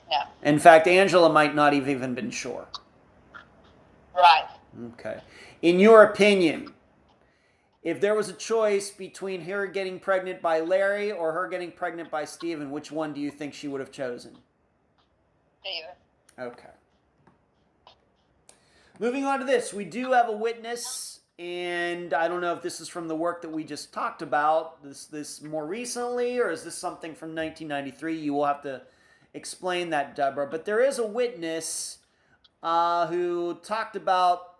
No. In fact, Angela might not have even been sure. Right. Okay. In your opinion, if there was a choice between her getting pregnant by Larry or her getting pregnant by Stephen, which one do you think she would have chosen? Stephen. Okay. Moving on to this, we do have a witness. And I don't know if this is from the work that we just talked about, this more recently, or is this something from 1993? You will have to explain that, Deborah. But there is a witness who talked about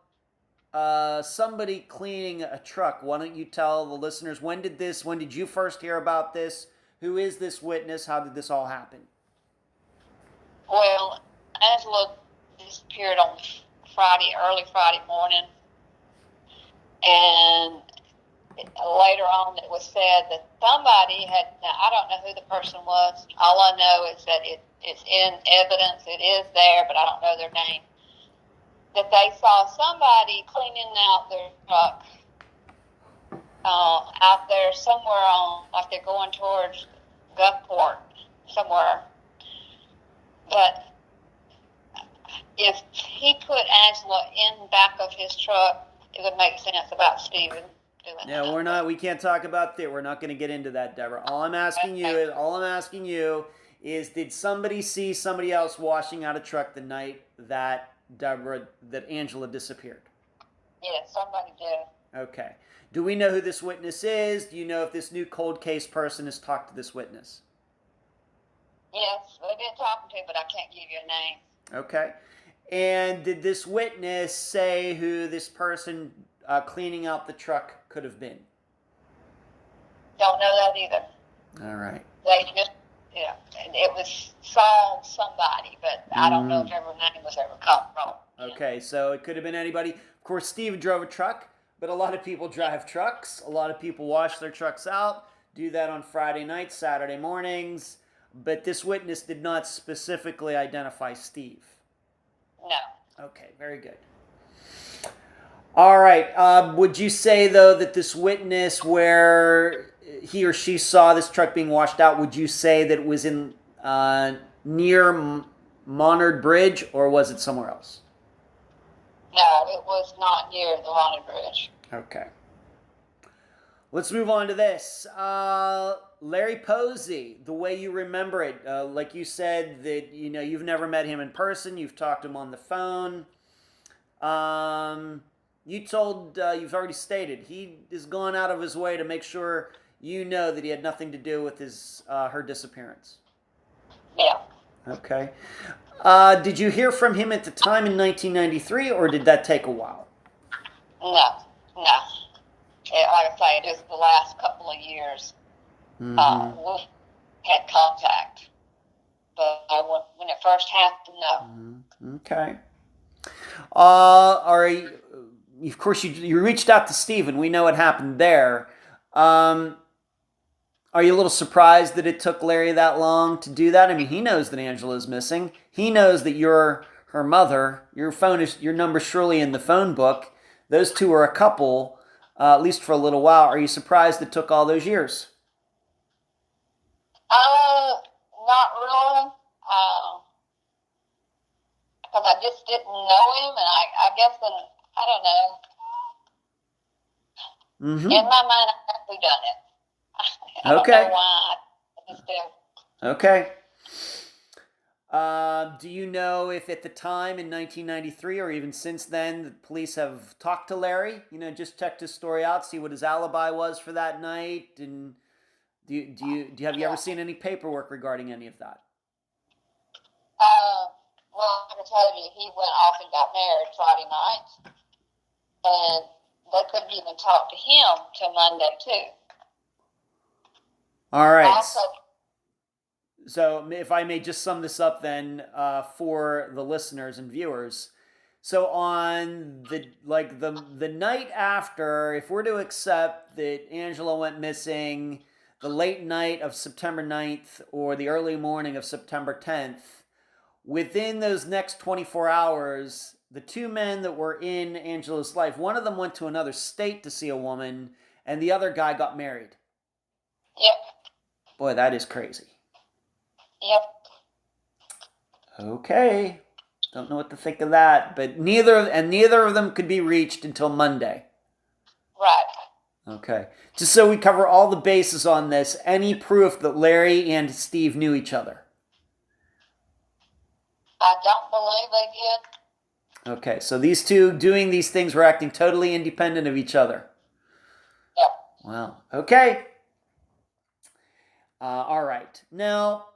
somebody cleaning a truck. Why don't you tell the listeners, when did you first hear about this? Who is this witness? How did this all happen? Well, Angela disappeared on early Friday morning. And later on it was said that somebody had, now I don't know who the person was. All I know is that it's in evidence. It is there, but I don't know their name. That they saw somebody cleaning out their truck out there somewhere like they're going towards Gulfport, somewhere. But if he put Angela in the back of his truck, it would make sense about Stephen doing that. Yeah, we can't talk about that. We're not going to get into that, Deborah. All I'm asking you is, did somebody see somebody else washing out a truck the night that Angela disappeared? Yes, somebody did. Okay. Do we know who this witness is? Do you know if this new cold case person has talked to this witness? Yes, they've been talking to him, but I can't give you a name. Okay. And did this witness say who this person cleaning out the truck could have been? Don't know that either. All right. They just, it was somebody, but I don't know if their name was ever come from. Okay, so it could have been anybody. Of course, Steve drove a truck, but a lot of people drive trucks. A lot of people wash their trucks out, do that on Friday nights, Saturday mornings. But this witness did not specifically identify Steve. No. Okay, very good. All right. Would you say, though, that this witness, where he or she saw this truck being washed out, would you say that it was in near Monard Bridge, or was it somewhere else? No, it was not near the Monard Bridge. Okay. Let's move on to this. Larry Posey, the way you remember it, like you said that you've never met him in person, you've talked to him on the phone. You told, you've already stated, he has gone out of his way to make sure you know that he had nothing to do with her disappearance. Yeah. Okay. Did you hear from him at the time in 1993, or did that take a while? No. Like I say, it was the last couple of years. We had contact. But when it first happened, no. Okay. Of course, you reached out to Steve, and we know what happened there. Are you a little surprised that it took Larry that long to do that? I mean, he knows that Angela's missing. He knows that you're her mother. Your number's surely in the phone book. Those two are a couple, at least for a little while. Are you surprised it took all those years? Not really. Because I just didn't know him, and I guess I don't know. In my mind, I've actually done it. I don't know why. I just do. Okay. Do you know if at the time in 1993 or even since then the police have talked to Larry? Just checked his story out, see what his alibi was for that night, and have you ever seen any paperwork regarding any of that? Well, I can tell you, he went off and got married Friday night, and they couldn't even talk to him till Monday too. All right. Also, so if I may just sum this up then for the listeners and viewers. So on the night after, if we're to accept that Angela went missing the late night of September 9th or the early morning of September 10th, within those next 24 hours, the two men that were in Angela's life, one of them went to another state to see a woman, and the other guy got married. Yep. Boy, that is crazy. Yep. Okay. Don't know what to think of that, but neither of them could be reached until Monday. Right. Okay. Just so we cover all the bases on this, any proof that Larry and Steve knew each other? I don't believe they did. Okay, so these two doing these things were acting totally independent of each other. Yep. Wow. Okay. All right. Now,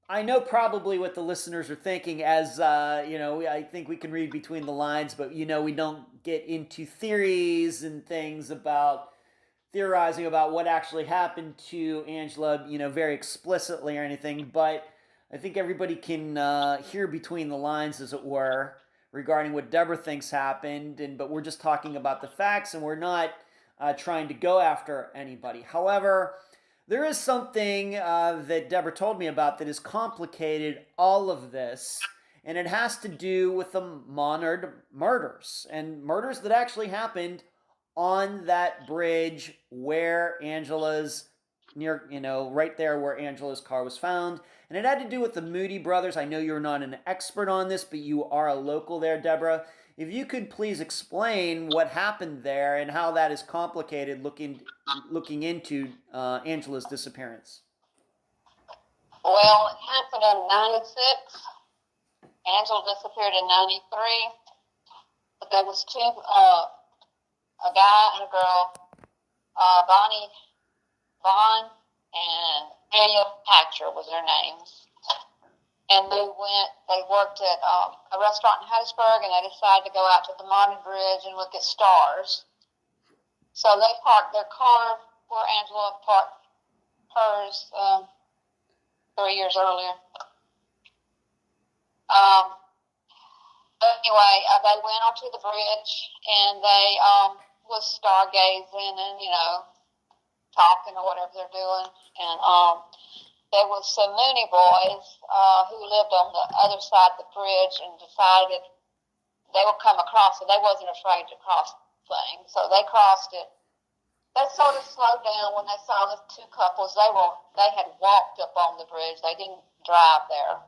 I know probably what the listeners are thinking as, I think we can read between the lines, but, we don't get into theories and things about theorizing about what actually happened to Angela, very explicitly or anything, but I think everybody can hear between the lines, as it were, regarding what Deborah thinks happened, but we're just talking about the facts, and we're not trying to go after anybody. However, there is something that Deborah told me about that has complicated all of this, and it has to do with the monitored murders, and murders that actually happened on that bridge where Angela's, right there where Angela's car was found. And it had to do with the Moody brothers. I know you're not an expert on this, but you are a local there, Deborah. If you could please explain what happened there and how that is complicated looking into Angela's disappearance. Well, it happened in 96. Angela disappeared in 93. But there was two, a guy and a girl, Vaughn and Daniel Hatcher was their names. And they worked at a restaurant in Hattiesburg, and they decided to go out to the Moody Bridge and look at stars. So they parked their car where Angela parked hers 3 years earlier. But anyway, they went onto the bridge, and they was stargazing and, talking or whatever they're doing. And there was some Mooney boys who lived on the other side of the bridge and decided they would come across it. They wasn't afraid to cross the thing, so they crossed it. They sort of slowed down when they saw the two couples. They had walked up on the bridge. They didn't drive there.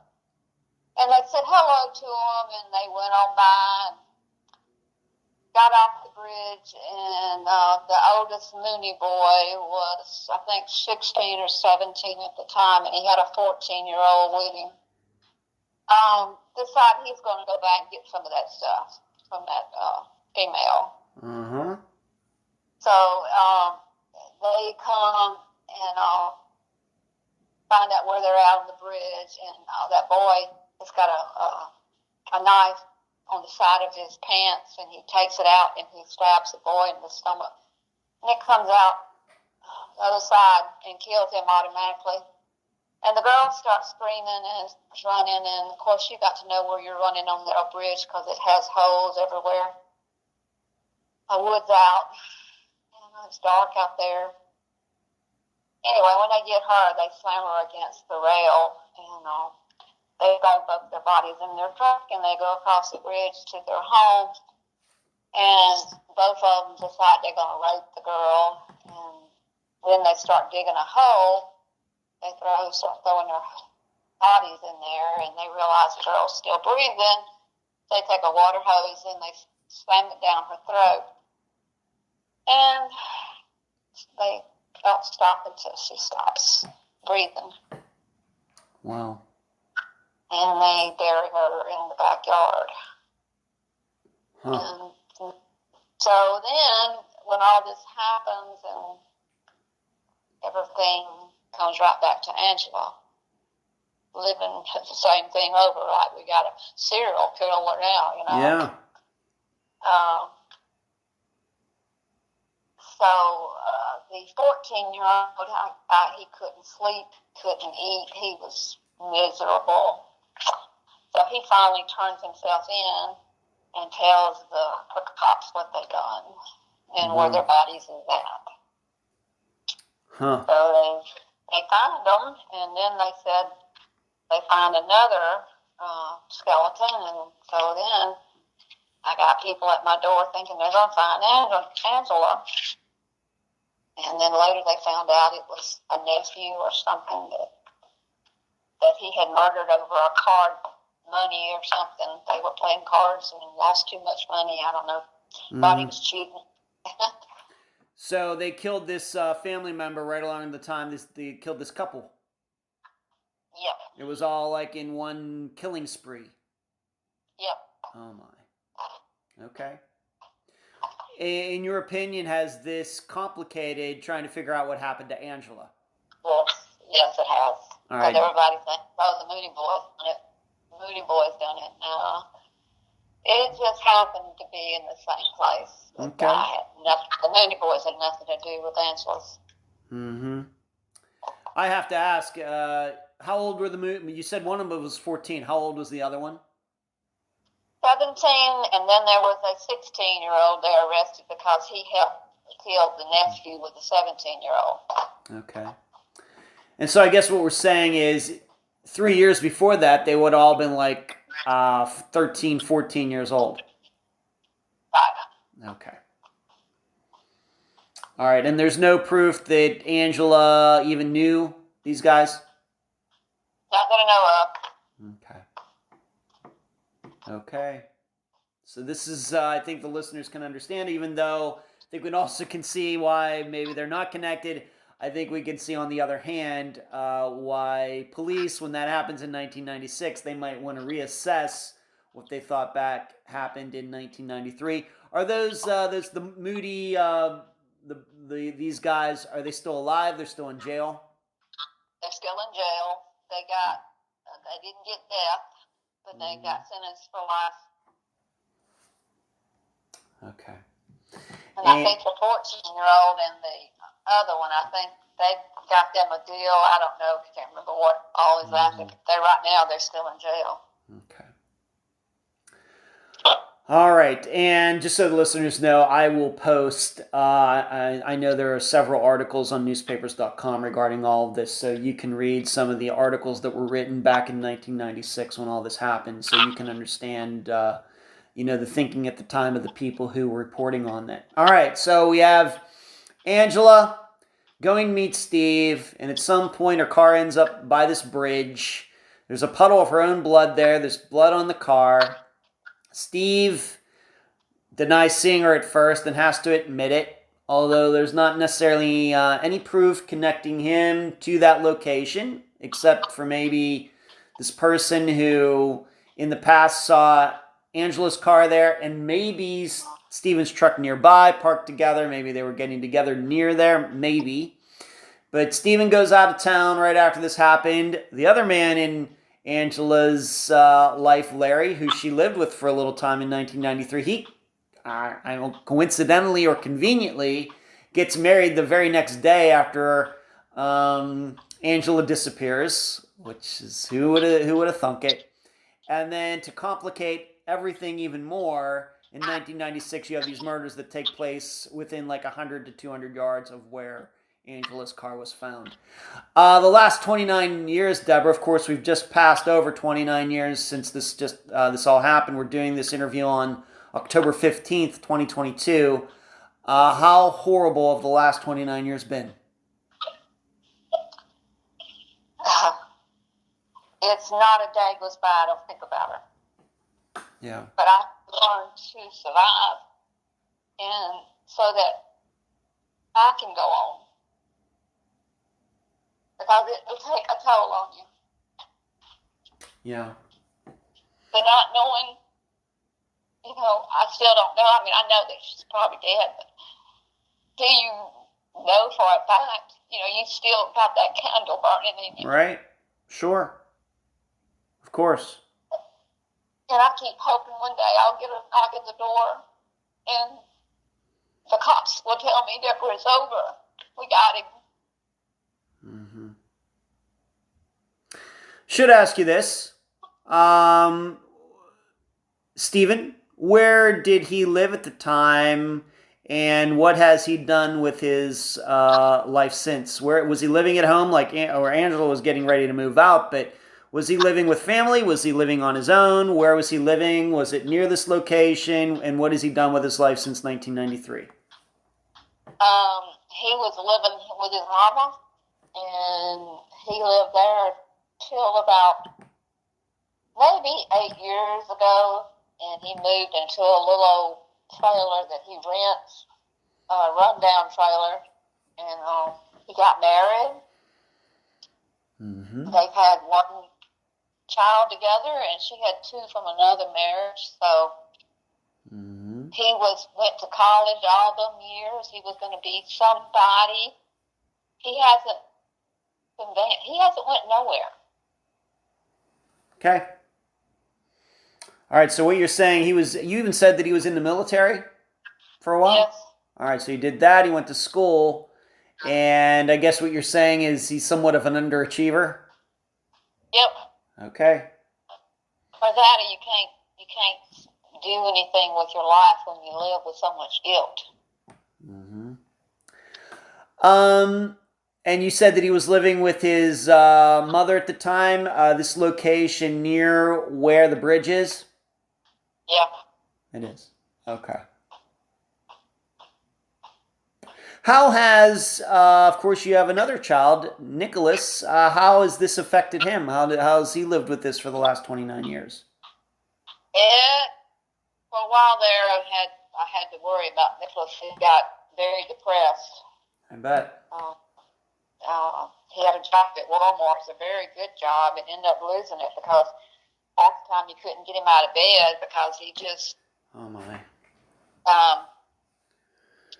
And they said hello to them, and they went on by and got off the bridge, and the oldest Mooney boy was, I think, 16 or 17 at the time, and he had a 14-year-old with him. Decided he's going to go back and get some of that stuff from that female. Uh-huh. So they come and find out where they're at on the bridge, and that boy has got a knife on the side of his pants, and he takes it out and he stabs the boy in the stomach. And it comes out the other side and kills him automatically. And the girl starts screaming and running, and of course you got to know where you're running on that bridge because it has holes everywhere. The wood's out. It's dark out there. Anyway, when they get her, they slam her against the rail, and they got both their bodies in their truck, and they go across the bridge to their home, and both of them decide they're going to rape the girl, and then they start digging a hole. They start throwing their bodies in there, and they realize the girl's still breathing. They take a water hose, and they slam it down her throat, and they don't stop until she stops breathing. Wow. And they bury her in the backyard. Huh. And so then, when all this happens and everything comes right back to Angela, living the same thing over, like we got a serial killer now, Yeah. So the 14-year-old, he couldn't sleep, couldn't eat. He was miserable. So he finally turns himself in and tells the cops what they've done and where their bodies is at. Huh. So they find them, and then they said they find another skeleton, and so then I got people at my door thinking they're going to find Angela. And then later they found out it was a nephew or something that he had murdered over a card money or something. They were playing cards and lost too much money. I don't know. Thought he was cheating. So they killed this family member right along the time they killed this couple. Yep. It was all like in one killing spree. Yep. Oh my. Okay. In your opinion, has this complicated trying to figure out what happened to Angela? Yes, it has. All right. Everybody thinks, the Moody boy's done it. Moody boy's done it. It just happened to be in the same place. Okay. The Moody boys had nothing to do with Angela's. Mm-hmm. I have to ask, how old were the Moody? You said one of them was 14. How old was the other one? 17, and then there was a 16-year-old they arrested because he helped kill the nephew with the 17-year-old. Okay. And so I guess what we're saying is 3 years before that, they would have all been like 13, 14 years old. Right. Okay. All right, and there's no proof that Angela even knew these guys? Not that I know of. Okay. Okay. So this is, I think the listeners can understand, even though I think we also can see why maybe they're not connected. I think we can see, on the other hand, why police, when that happens in 1996, they might want to reassess what they thought back happened in 1993. Are those the Moody, these guys, are they still alive? They're still in jail? They're still in jail. They didn't get death, but they got sentenced for life. Okay. And I think the 14-year-old and the other one, I think they got them a deal. I don't know. I can't remember what all is after. Right now, they're still in jail. Okay. All right. And just so the listeners know, I will post, I know there are several articles on newspapers.com regarding all of this, so you can read some of the articles that were written back in 1996 when all this happened, so you can understand, the thinking at the time of the people who were reporting on that. All right. So we have Angela going to meet Steve, and at some point her car ends up by this bridge. There's a puddle of her own blood there. There's blood on the car. Steve denies seeing her at first and has to admit it, although there's not necessarily any proof connecting him to that location, except for maybe this person who in the past saw Angela's car there and maybe Stephen's truck nearby, parked together. Maybe they were getting together near there, maybe. But Stephen goes out of town right after this happened. The other man in Angela's life, Larry, who she lived with for a little time in 1993, he, I don't know, coincidentally or conveniently, gets married the very next day after Angela disappears, which is who would have thunk it. And then to complicate everything even more, in 1996 you have these murders that take place within like 100 to 200 yards of where Angela's car was found. The last 29 years, Deborah, of course, we've just passed over 29 years since this all happened. We're doing this interview on October 15th, 2022. How horrible have the last 29 years been? It's not a day goes by I don't think about her. Yeah. But I learned to survive, and so that I can go on. Because it will take a toll on you. Yeah. The not knowing, I still don't know. I mean, I know that she's probably dead, but do you know for a fact? You still got that candle burning in you. Right. Sure. Of course. And I keep hoping one day I'll get a knock at the door and the cops will tell me, Deborah, it's over. We got him. Mm-hmm. Should ask you this. Stephen, where did he live at the time, and what has he done with his life since? Where was he living at home, or Angela was getting ready to move out, but was he living with family? Was he living on his own? Where was he living? Was it near this location? And what has he done with his life since 1993? He was living with his mama, and he lived there till about maybe 8 years ago, and he moved into a little old trailer that he rents, a rundown trailer, and he got married. Mm-hmm. They've had one child together, and she had two from another marriage, so he went to college all them years. He was going to be somebody. He hasn't went nowhere. Okay. All right, so what you're saying, you even said that he was in the military for a while? Yes. All right, so he did that, he went to school, and I guess what you're saying is he's somewhat of an underachiever? Yep. Okay. For that, you can't do anything with your life when you live with so much guilt. Mm-hmm. And you said that he was living with his mother at the time, this location near where the bridge is? Yeah. It is. Okay. How has, of course, you have another child, Nicholas. How has this affected him? How has he lived with this for the last 29 years? For a while there, I had to worry about Nicholas. He got very depressed. I bet. He had a job at Walmart. It's a very good job, and ended up losing it because half the time you couldn't get him out of bed because he just. Oh my.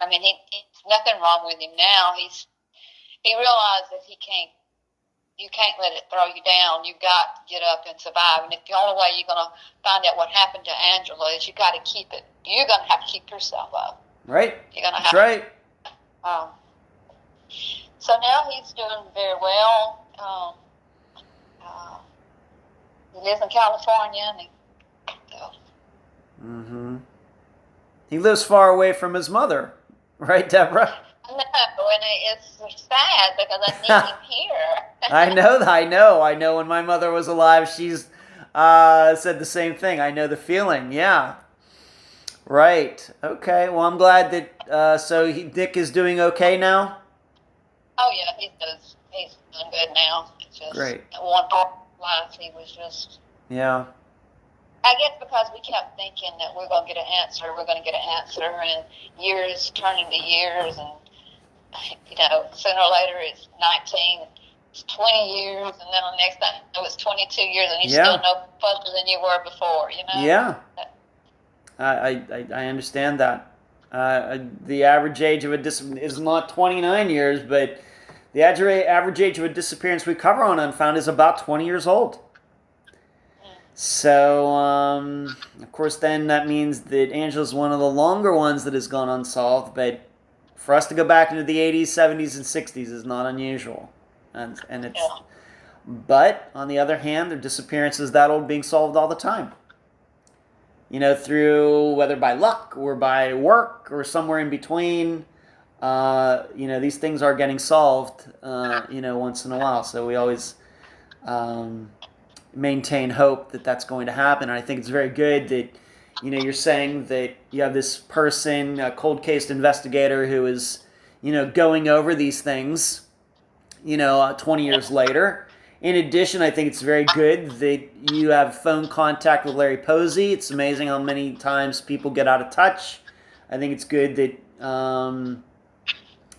I mean, he's nothing wrong with him now. He realized that you can't let it throw you down. You've got to get up and survive. And if the only way you're going to find out what happened to Angela is you got to keep it. You're going to have to keep yourself up. Right. You're going to That's have right. So now he's doing very well. He lives in California, and Mm-hmm. He lives far away from his mother, right, Deborah? I know, and it's sad because I need him here. I know. When my mother was alive, she's said the same thing. I know the feeling. Yeah. Right. Okay. Well, I'm glad that. Nick is doing okay now. Oh yeah, he's doing good now. It's just great. At one part of his life, he was just. Yeah. I guess because we kept thinking that we're going to get an answer, and years turn into years, and sooner or later it's 19, it's 20 years, and then the next time it was 22 years, and you're still no further than you were before, Yeah. I understand that. The average age of a is not 29 years, but the average age of a disappearance we cover on Unfound is about 20 years old. So, of course, then that means that Angela's one of the longer ones that has gone unsolved, but for us to go back into the 80s, 70s, and 60s is not unusual. And it's, but on the other hand, there are disappearances that old being solved all the time. You know, through whether by luck or by work or somewhere in between, you know, these things are getting solved, you know, once in a while. So we always maintain hope that that's going to happen. And I think it's very good that, you know, you're saying that you have this person, a cold case investigator who is, you know, going over these things, you know, 20 years later. In addition, I think it's very good that you have phone contact with Larry Posey. It's amazing how many times people get out of touch. I think it's good that,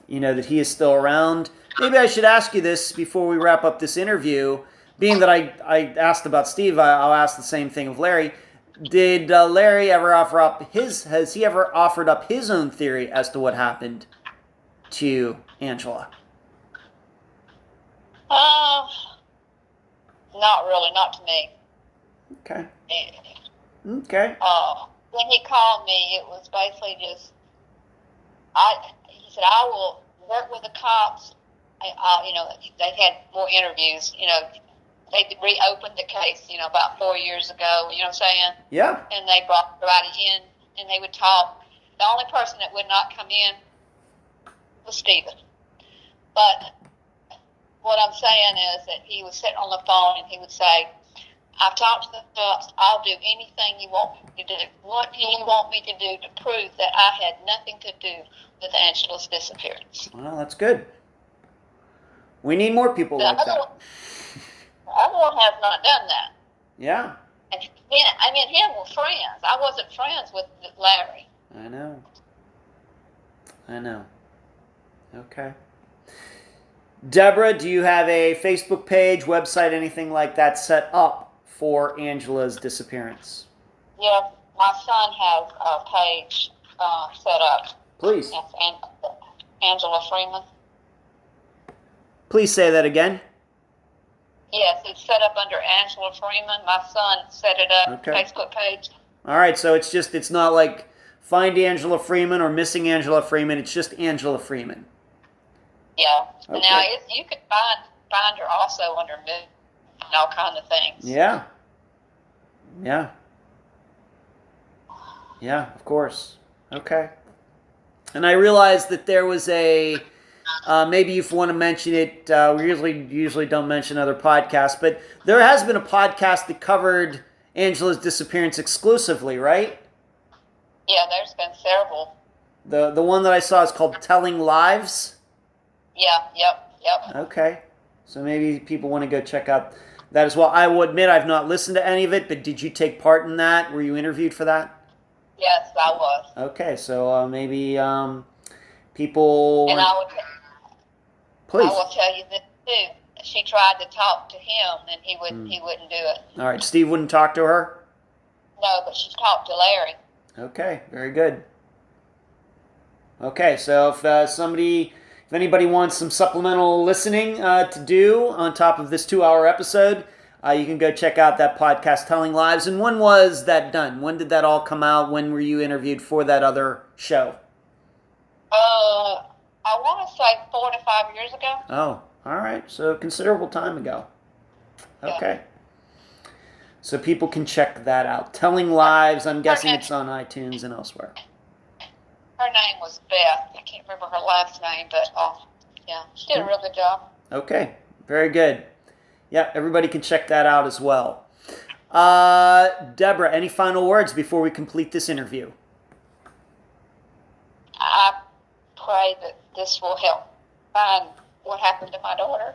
you know, that he is still around. Maybe I should ask you this before we wrap up this interview. Being that I asked about Steve, I'll ask the same thing of Larry. Did Larry ever has he ever offered up his own theory as to what happened to Angela? Not really, not to me. Okay. Okay. When he called me, it was basically just, he said, I will work with the cops. You know, they had more interviews, you know, they reopened the case, you know, about 4 years ago, you know what I'm saying? Yeah. And they brought everybody in, and they would talk. The only person that would not come in was Stephen. But what I'm saying is that he would sit on the phone and he would say, I've talked to the cops. I'll do anything you want me to do. What do you want me to do to prove that I had nothing to do with Angela's disappearance? Well, that's good. We need more people like that. The other one has not done that. Yeah. And I mean, him were friends. I wasn't friends with Larry. I know. Okay. Deborah, do you have a Facebook page, website, anything like that set up for Angela's disappearance? Yeah, my son has a page set up. Please. It's Angela Freeman. Please say that again. Yes, it's set up under Angela Freeman. My son set it up, Okay. Facebook page. All right, so it's not like Find Angela Freeman or Missing Angela Freeman. It's just Angela Freeman. Yeah. Okay. Now, you could find her also under Moody and all kind of things. Yeah. Yeah, of course. Okay. And I realized that there was a, maybe if you want to mention it, we usually don't mention other podcasts, but there has been a podcast that covered Angela's disappearance exclusively, right? Yeah, there's been several. The one that I saw is called Telling Lives. Yeah, yep. Okay. So maybe people want to go check out that as well. I will admit I've not listened to any of it, but did you take part in that? Were you interviewed for that? Yes, I was. Okay, so maybe people... And Please. I will tell you this too. She tried to talk to him, and he wouldn't do it. All right, Steve wouldn't talk to her? No, but she talked to Larry. Okay, very good. Okay, so if anybody wants some supplemental listening to do on top of this 2-hour episode, you can go check out that podcast, Telling Lives. And when was that done? When did that all come out? When were you interviewed for that other show? I want to say 4 to 5 years ago. Oh, all right. So considerable time ago. Okay. Yeah. So people can check that out. Telling Lives, I'm guessing it's on iTunes and elsewhere. Her name was Beth. I can't remember her last name, but yeah, she did a real good job. Okay, very good. Yeah, everybody can check that out as well. Deborah, any final words before we complete this interview? I pray that this will help find what happened to my daughter.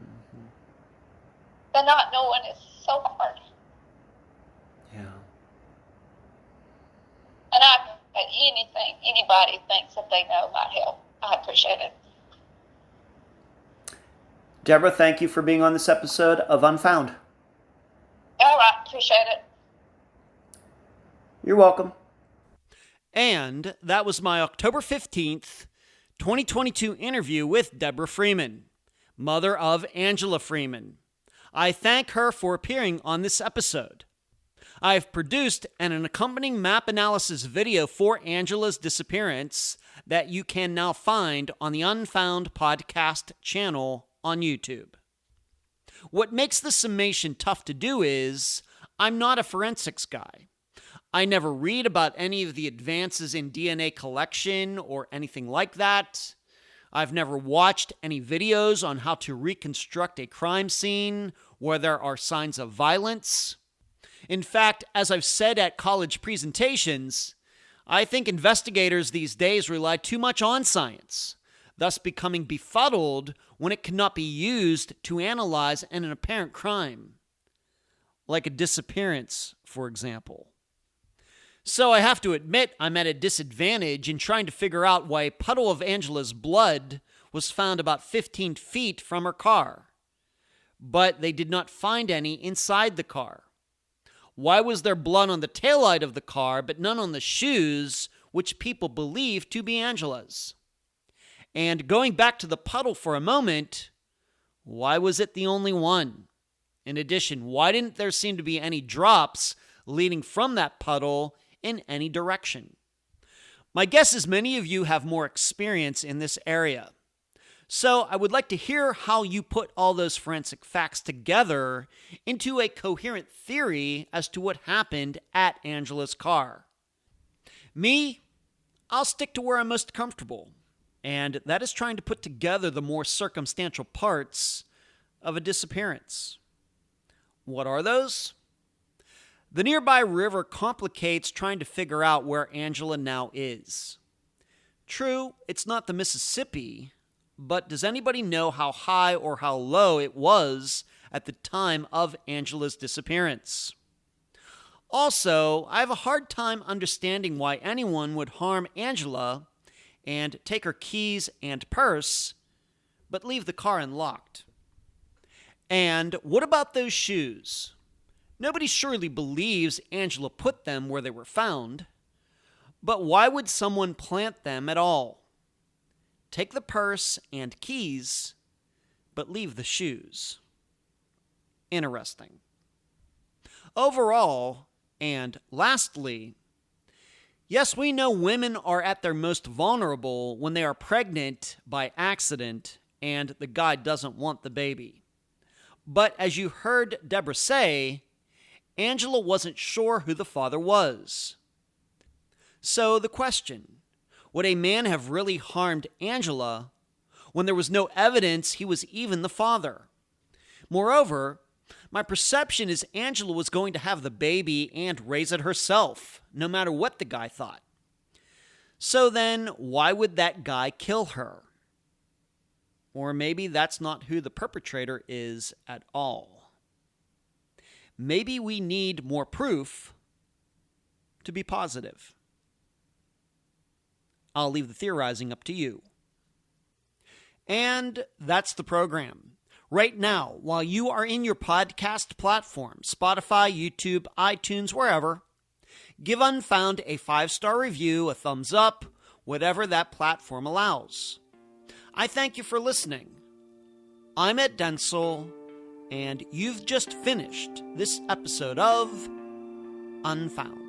Mm-hmm. The not knowing is so hard. Yeah. And anybody thinks that they know might help. I appreciate it. Deborah, thank you for being on this episode of Unfound. All right, appreciate it. You're welcome. And that was my October 15th, 2022 interview with Deborah Freeman, mother of Angela Freeman. I thank her for appearing on this episode. I've produced an accompanying map analysis video for Angela's disappearance that you can now find on the Unfound Podcast Channel on YouTube. What makes the summation tough to do is I'm not a forensics guy. I never read about any of the advances in DNA collection or anything like that. I've never watched any videos on how to reconstruct a crime scene where there are signs of violence. In fact, as I've said at college presentations, I think investigators these days rely too much on science, thus becoming befuddled when it cannot be used to analyze an apparent crime, like a disappearance, for example. So I have to admit I'm at a disadvantage in trying to figure out why a puddle of Angela's blood was found about 15 feet from her car, but they did not find any inside the car. Why was there blood on the taillight of the car, but none on the shoes, which people believe to be Angela's? And going back to the puddle for a moment, why was it the only one? In addition, why didn't there seem to be any drops leading from that puddle in any direction? My guess is many of you have more experience in this area. So I would like to hear how you put all those forensic facts together into a coherent theory as to what happened at Angela's car. Me, I'll stick to where I'm most comfortable, and that is trying to put together the more circumstantial parts of a disappearance. What are those? The nearby river complicates trying to figure out where Angela now is. True, it's not the Mississippi, but does anybody know how high or how low it was at the time of Angela's disappearance? Also, I have a hard time understanding why anyone would harm Angela and take her keys and purse, but leave the car unlocked. And what about those shoes? Nobody surely believes Angela put them where they were found, but why would someone plant them at all? Take the purse and keys, but leave the shoes. Interesting. Overall, and lastly, yes, we know women are at their most vulnerable when they are pregnant by accident and the guy doesn't want the baby. But as you heard Deborah say, Angela wasn't sure who the father was. So the question, would a man have really harmed Angela when there was no evidence he was even the father? Moreover, my perception is Angela was going to have the baby and raise it herself, no matter what the guy thought. So then, why would that guy kill her? Or maybe that's not who the perpetrator is at all. Maybe we need more proof to be positive. I'll leave the theorizing up to you. And that's the program. Right now, while you are in your podcast platform, Spotify, YouTube, iTunes, wherever, give Unfound a 5-star review, a thumbs up, whatever that platform allows. I thank you for listening. I'm Ed Densel, and you've just finished this episode of Unfound.